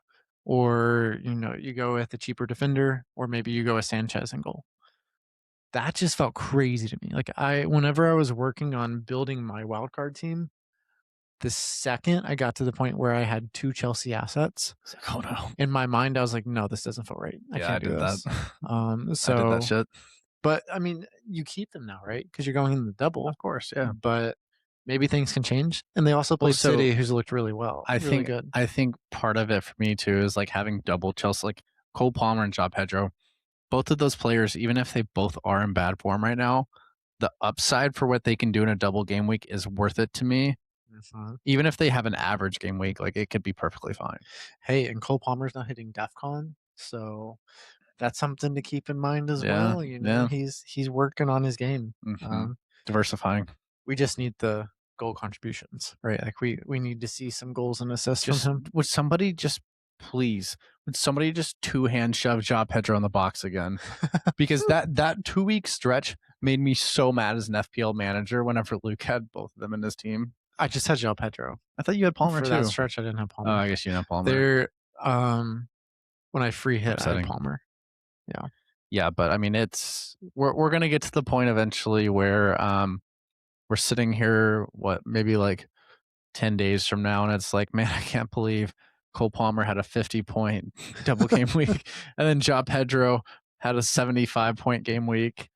Or, you go with a cheaper defender, or maybe you go with Sanchez in goal. That just felt crazy to me. Like whenever I was working on building my wildcard team, the second I got to the point where I had 2 Chelsea assets, like, oh no. In my mind, I was like, no, this doesn't feel right. I can't do this. I did that shit. But I mean, you keep them now, right? Because you're going in the double. Of course, yeah. But maybe things can change. And they also played City, who's looked really well. I think part of it for me too is like having double Chelsea, like Cole Palmer and João Pedro. Both of those players, even if they both are in bad form right now, the upside for what they can do in a double game week is worth it to me. Mm-hmm. Even if they have an average game week, like it could be perfectly fine. Hey, and Cole Palmer's not hitting DEFCON, so that's something to keep in mind as well. He's working on his game, diversifying. We just need the goal contributions, right? Like we need to see some goals and assists from him. Would somebody just two-hand shove João Pedro in the box again? Because that 2-week stretch made me so mad as an FPL manager whenever Luke had both of them in his team. I just had João Pedro. I thought you had Palmer for too. That stretch, I didn't have Palmer. Oh, I guess you didn't have Palmer. They're when I free hit, I had Palmer. Yeah, but I mean, we're gonna get to the point eventually where we're sitting here, maybe like 10 days from now, and it's like, man, I can't believe Cole Palmer had a 50-point double game week, and then João Pedro had a 75-point game week,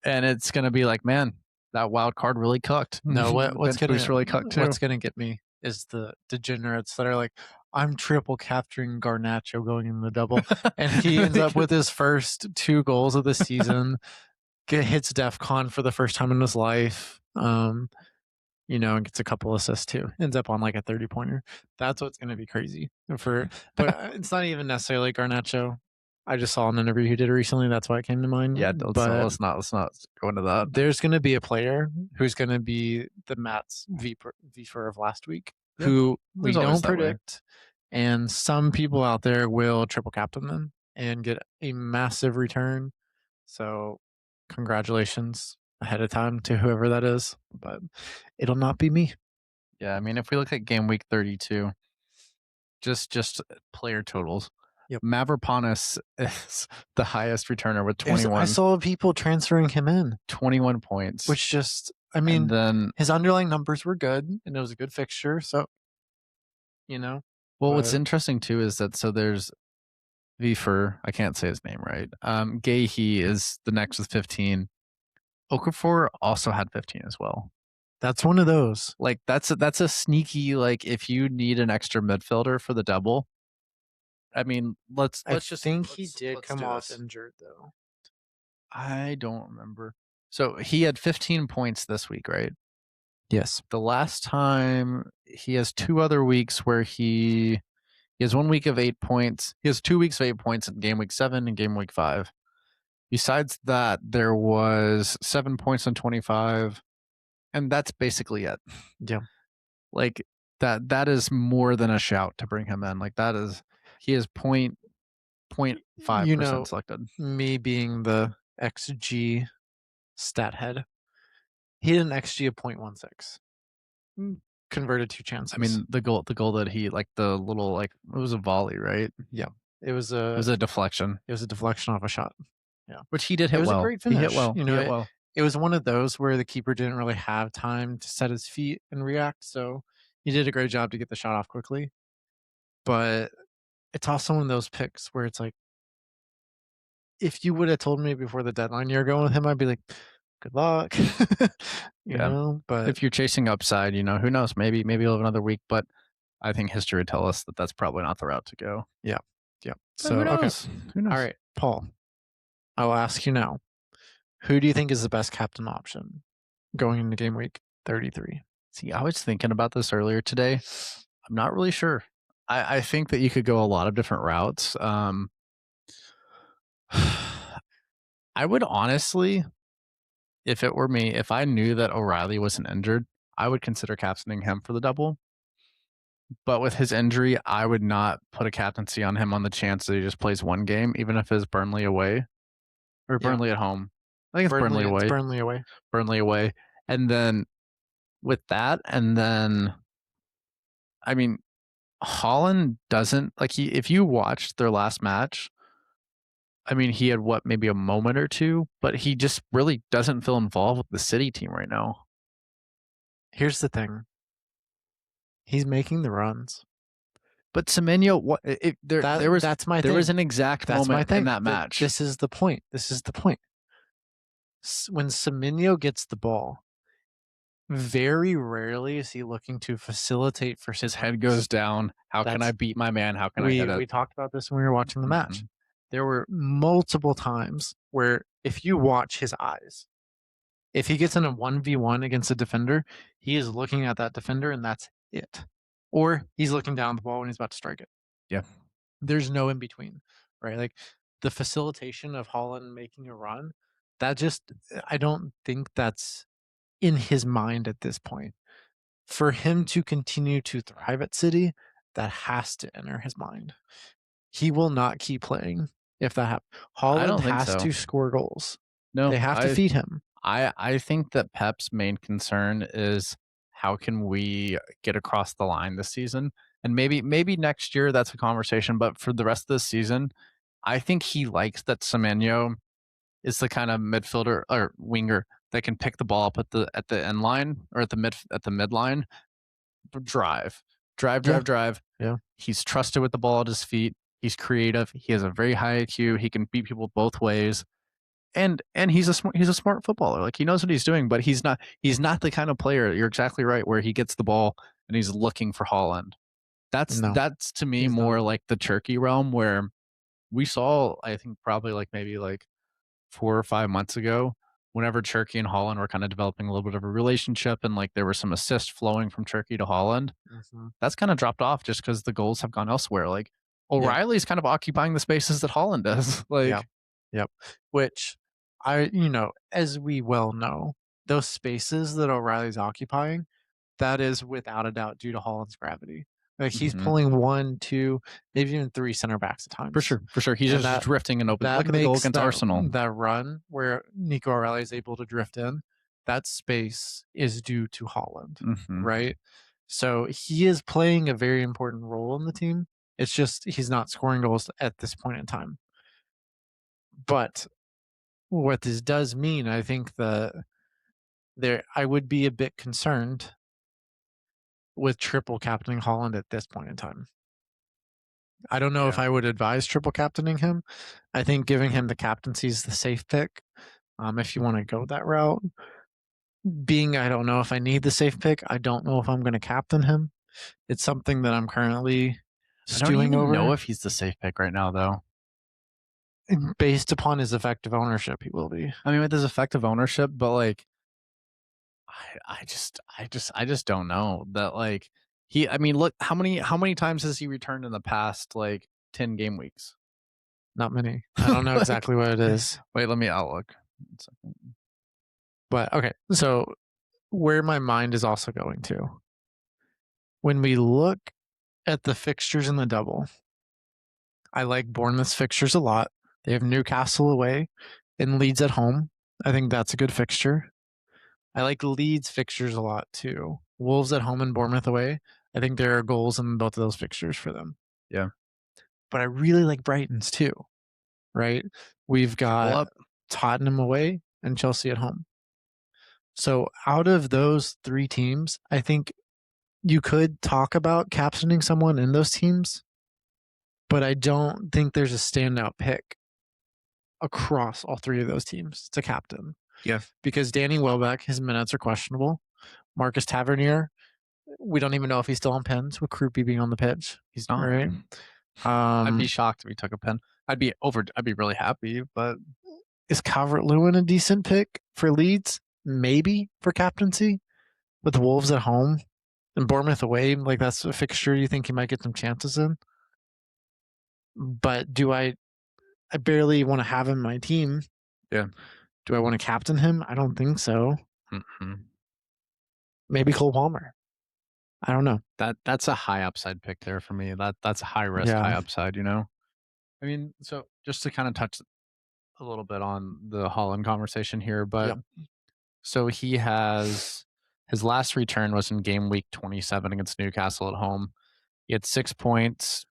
and it's gonna be like, man, that wild card really cooked. No, what's gonna get me is the degenerates that are like, I'm triple capturing Garnacho going in the double, and he ends up with his first 2 goals of the season, hits DEFCON for the first time in his life, and gets a couple assists too. Ends up on like a 30-pointer. That's what's going to be crazy but it's not even necessarily Garnacho. I just saw an interview he did recently. That's why it came to mind. Yeah, let's not go into that. There's going to be a player who's going to be the Mats Vifer of last week, who we don't predict, and some people out there will triple captain them and get a massive return. So, congratulations ahead of time to whoever that is, but it'll not be me. Yeah, I mean, if we look at game week 32, Just player totals. Yep. Mavropanos is the highest returner with I saw people transferring him in, 21 points. which just, I And mean, then, his underlying numbers were good, and it was a good fixture. So, you know, well, what's but interesting too is that so there's Vifer, I can't say his name right. Gahey is the next with 15. Okafor also had 15 as well. that's one of those. Like that's a sneaky, like, if you need an extra midfielder for the double. I mean, let's I just think he did let's come do off this. injured though. I don't remember. So he had 15 points this week, right? Yes. The last time he has 2 other weeks where he has 1 week of 8 points. He has 2 weeks of 8 points in game week 7 and game week 5. Besides that, there was 7 points in 25, and that's basically it. Yeah. Like that is more than a shout to bring him in. Like that is he is 0.5% selected. Me being the XG stat head, he had an XG of 0.16. Converted 2 chances. I mean, the goal that he, like, the little, like, it was a volley, right? yeah, it was It was a deflection, a deflection off a shot. Yeah, which he did it hit was a well. great He finish. hit well. He hit well. It was one of those where the keeper didn't really have time to set his feet and react, so he did a great job to get the shot off quickly. But it's also one of those picks where it's like, if you would have told me before the deadline you're going with him, I'd be like, good luck. Yeah. But If you're chasing upside, who knows? Maybe he'll have another week, but I think history would tell us that that's probably not the route to go. yeah. But So who okay. knows? Who knows? All right, Paul. I'll ask you now. Who do you think is the best captain option going into game week 33? See, I was thinking about this earlier today. I'm not really sure. I think that you could go a lot of different routes. I would honestly, if it were me, if I knew that O'Reilly wasn't injured, I would consider captaining him for the double. But with his injury, I would not put a captaincy on him on the chance that he just plays one game, even if it's Burnley away or Yeah. Burnley at home. I think it's Burnley away. It's Burnley away. Burnley away. And then with that, and then, I mean, Holland doesn't, like, if you watched their last match, I mean, he had maybe a moment or two, but he just really doesn't feel involved with the City team right now. Here's the thing. He's making the runs. But Semenyo, That's my there thing. was an exact That's my moment thing. in that match. This is the point. When Semenyo gets the ball, very rarely is he looking to facilitate for his head goes down. How can I beat my man? How can I hit it? We talked about this when we were watching the match. Mhm. There were multiple times where if you watch his eyes, if he gets in a 1v1 against a defender, he is looking at that defender and that's it. Or he's looking down the ball when he's about to strike it. Yeah. There's no in between, right? Like the facilitation of Holland making a run, that just, I don't think that's in his mind at this point. For him to continue to thrive at City, that has to enter his mind. He will not keep playing if that happens. Holland has to score goals. No, they have to feed him. I think that Pep's main concern is how can we get across the line this season? And maybe next year that's a conversation, but for the rest of the season, I think he likes that Semenyo is the kind of midfielder or winger that can pick the ball up at the end line or at the midline. Drive. Yeah. He's trusted with the ball at his feet. He's creative. He has a very high IQ. He can beat people both ways. And he's a smart footballer. Like, he knows what he's doing, but he's not the kind of player, you're exactly right, where he gets the ball and he's looking for Holland. That's to me more like the Turkey realm, where we saw, I think probably maybe 4 or 5 months ago, whenever Turkey and Holland were kind of developing a little bit of a relationship and there were some assists flowing from Turkey to Holland. Mm-hmm. That's kind of dropped off just because the goals have gone elsewhere. Like, O'Reilly's kind of occupying the spaces that Holland does. Yep. Which as we well know, those spaces that O'Reilly's occupying, that is without a doubt due to Holland's gravity. Like, he's pulling 1, 2, maybe even 3 center backs at times. For sure. He's just drifting and open. Look at the goal against Arsenal. That run where Nico O'Reilly is able to drift in, that space is due to Holland, right? So he is playing a very important role in the team. It's just he's not scoring goals at this point in time. But what this does mean, I think that I would be a bit concerned with triple captaining Holland at this point in time. I don't know if I would advise triple captaining him. I think giving him the captaincy is the safe pick. If you want to go that route, I don't know if I need the safe pick. I don't know if I'm going to captain him. It's something that I'm currently I don't stewing even know over. if he's the safe pick right now, though. Based upon his effective ownership, he will be. I mean, with his effective ownership, but like, I just don't know that. Like, I mean, look how many times has he returned in the past like 10 game weeks? Not many. I don't know Like, exactly what it is. Wait, let me outlook. But okay, so where my mind is also going to, when we look at the fixtures in the double, I like Bournemouth's fixtures a lot. They have Newcastle away and Leeds at home. I think that's a good fixture. I like Leeds fixtures a lot too. Wolves at home and Bournemouth away. I think there are goals in both of those fixtures for them. Yeah. But I really like Brighton's too, right? We've got Tottenham away and Chelsea at home. So out of those three teams, I think you could talk about captaining someone in those teams, but I don't think there's a standout pick across all three of those teams to captain. Yeah. Because Danny Welbeck, his minutes are questionable. Marcus Tavernier, we don't even know if he's still on pens with Krupi being on the pitch. He's not. Right? I'd be shocked if he took a pen. I'd be really happy, but is Calvert-Lewin a decent pick for Leeds? Maybe for captaincy with the Wolves at home and Bournemouth away. Like that's a fixture you think he might get some chances in. But I barely want to have him in my team. Yeah. Do I want to captain him? I don't think so. Mm-hmm. Maybe Cole Palmer. I don't know. That's a high upside pick there for me. That's a high risk, high upside, you know? I mean, so just to kind of touch a little bit on the Holland conversation here, but so he has his last return was in game week 27 against Newcastle at home. He had 6 points,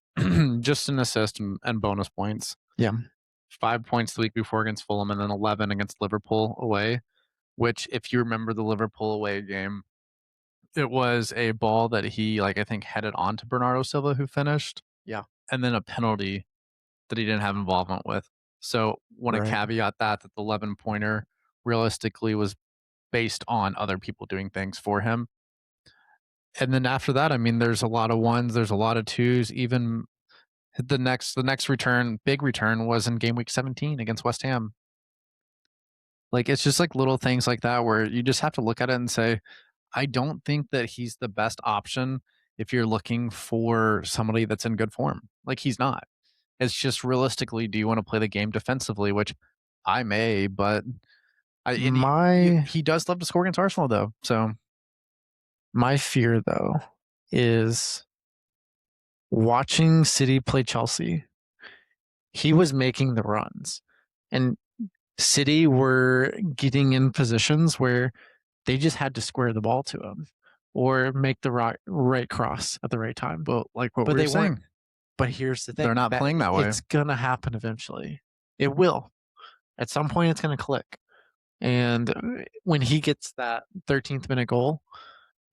just an assist and bonus points. Yeah. 5 points the week before against Fulham and then 11 against Liverpool away, which if you remember the Liverpool away game, it was a ball that he I think headed on to Bernardo Silva who finished. Yeah. And then a penalty that he didn't have involvement with. So want to caveat that the 11-pointer realistically was based on other people doing things for him. And then after that, I mean, there's a lot of ones, there's a lot of twos. Even the next big return was in game week 17 against West Ham. Like it's just like little things like that where you just have to look at it and say, I don't think that he's the best option if you're looking for somebody that's in good form. Like he's not. It's just realistically, do you want to play the game defensively? Which I may, but he does love to score against Arsenal though. So my fear though is watching City play Chelsea. He was making the runs and City were getting in positions where they just had to square the ball to him or make the right cross at the right time. But like what we were saying. But here's the thing. They're not playing that way. It's going to happen eventually. It will. At some point, it's going to click. And when he gets that 13th minute goal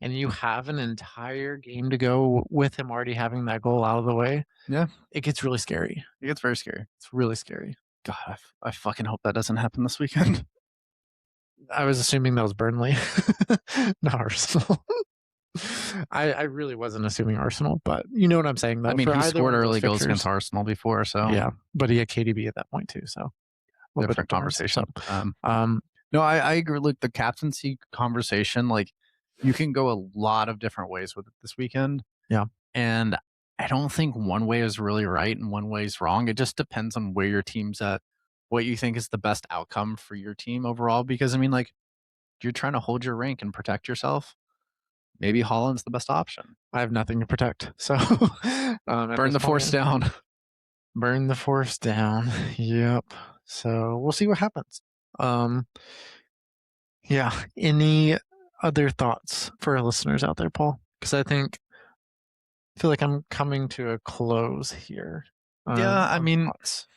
and you have an entire game to go with him already having that goal out of the way, it gets really scary. It gets very scary. It's really scary. God, I fucking hope that doesn't happen this weekend. I was assuming that was Burnley, not Arsenal. I really wasn't assuming Arsenal, but you know what I'm saying. Though. I mean, he scored early goals against Arsenal before, so yeah, but he had KDB at that point too. So different conversation. No, I agree. Look, the captaincy conversation, like you can go a lot of different ways with it this weekend. Yeah, and I don't think one way is really right and one way is wrong. It just depends on where your team's at, what you think is the best outcome for your team overall. Because I mean, like you're trying to hold your rank and protect yourself. Maybe Holland's the best option. I have nothing to protect. So burn the force down. Burn the force down. Yep. So we'll see what happens. Yeah. Any other thoughts for our listeners out there, Paul? Because I think feel like I'm coming to a close here. Yeah, I mean, thoughts.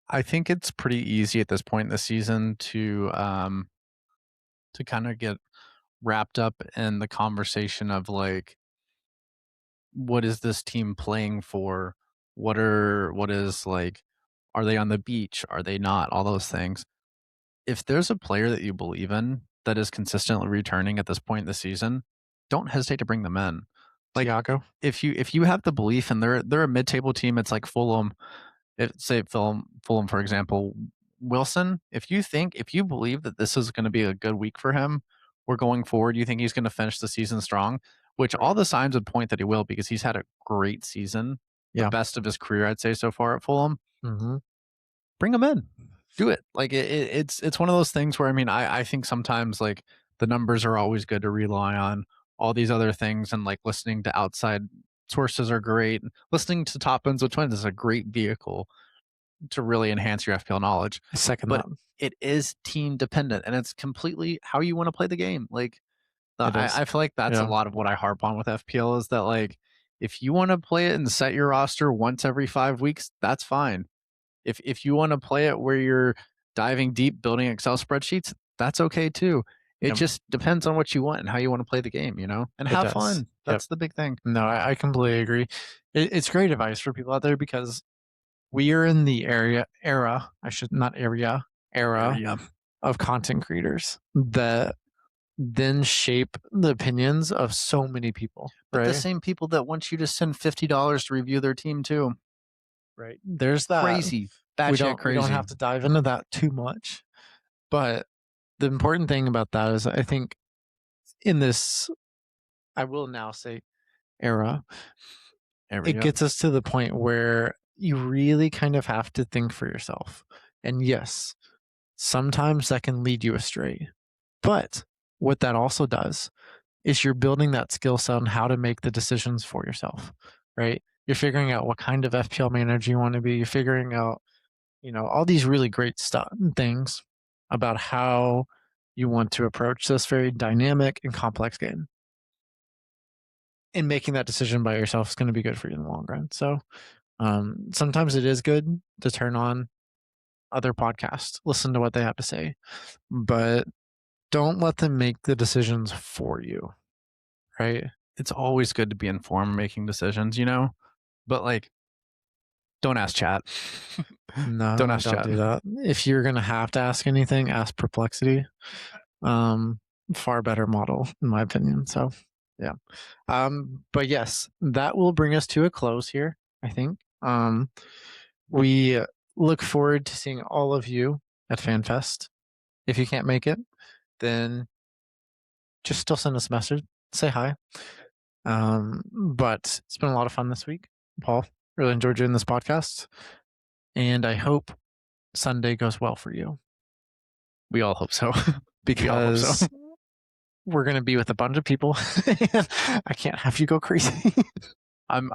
I think it's pretty easy at this point in the season to kind of get wrapped up in the conversation of like, what is this team playing for? What is like, are they on the beach? Are they not? All those things. If there's a player that you believe in that is consistently returning at this point in the season, don't hesitate to bring them in. Like Tiago. if you have the belief and they're a mid-table team, it's like Fulham. Say Fulham for example, Wilson. If you believe that this is going to be a good week for him, or going forward, you think he's going to finish the season strong, which all the signs would point that he will because he's had a great season, the Yeah. best of his career, I'd say so far at Fulham. Mm-hmm. Bring him in, do it. Like it's one of those things where I mean I think sometimes like the numbers are always good to rely on. All these other things and like listening to outside sources are great. Listening to Top Ends with Twins is a great vehicle to really enhance your FPL knowledge. I second But that. it is team dependent and it's completely how you want to play the game. Like It is. I feel like that's a Yeah. lot of what I harp on with FPL is that like if you want to play it and set your roster once every 5 weeks, that's fine. If you want to play it where you're diving deep building Excel spreadsheets, that's okay too. It Yep. just depends on what you want and how you want to play the game, you know, and It have does. fun. Yep. That's the big thing. No, I completely agree. It's great advice for people out there because we are in the era. I should not area era Yeah. of content creators that then shape the opinions of so many people. But right? the same people that want you to send $50 to review their team too. Right. There's that. Crazy. We Batshit don't crazy. have to dive into that too much. But the important thing about that is I think in this, I will now say era, it gets us to the point where you really kind of have to think for yourself. And yes, sometimes that can lead you astray. But what that also does is you're building that skill set on how to make the decisions for yourself, right? You're figuring out what kind of FPL manager you want to be. You're figuring out, all these really great things about how you want to approach this very dynamic and complex game. And making that decision by yourself is going to be good for you in the long run. So sometimes it is good to turn on other podcasts, listen to what they have to say, but don't let them make the decisions for you, right? It's always good to be informed making decisions, you know, but like, don't ask chat. No, Don't ask don't chat. do that. If you're gonna have to ask anything, ask Perplexity. Far better model in my opinion. So yeah. But yes, that will bring us to a close here, I think. We look forward to seeing all of you at FanFest. If you can't make it, then just still send us a message, say hi. But it's been a lot of fun this week, Paul. Really enjoyed doing this podcast, and I hope Sunday goes well for you. We all hope so. Because we're gonna be with a bunch of people. I can't have you go crazy. I'm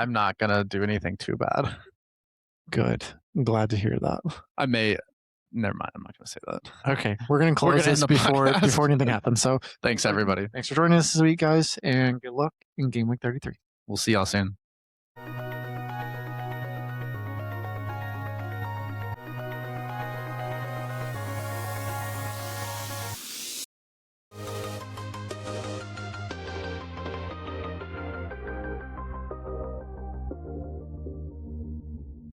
not gonna do anything too bad. Good. I'm glad to hear that. I may. Never mind. I'm not gonna say that. Okay, we're gonna close gonna this end the podcast. before anything happens. So Thanks everybody. Thanks for joining us this week, guys, and good luck in Game Week 33. We'll see y'all soon.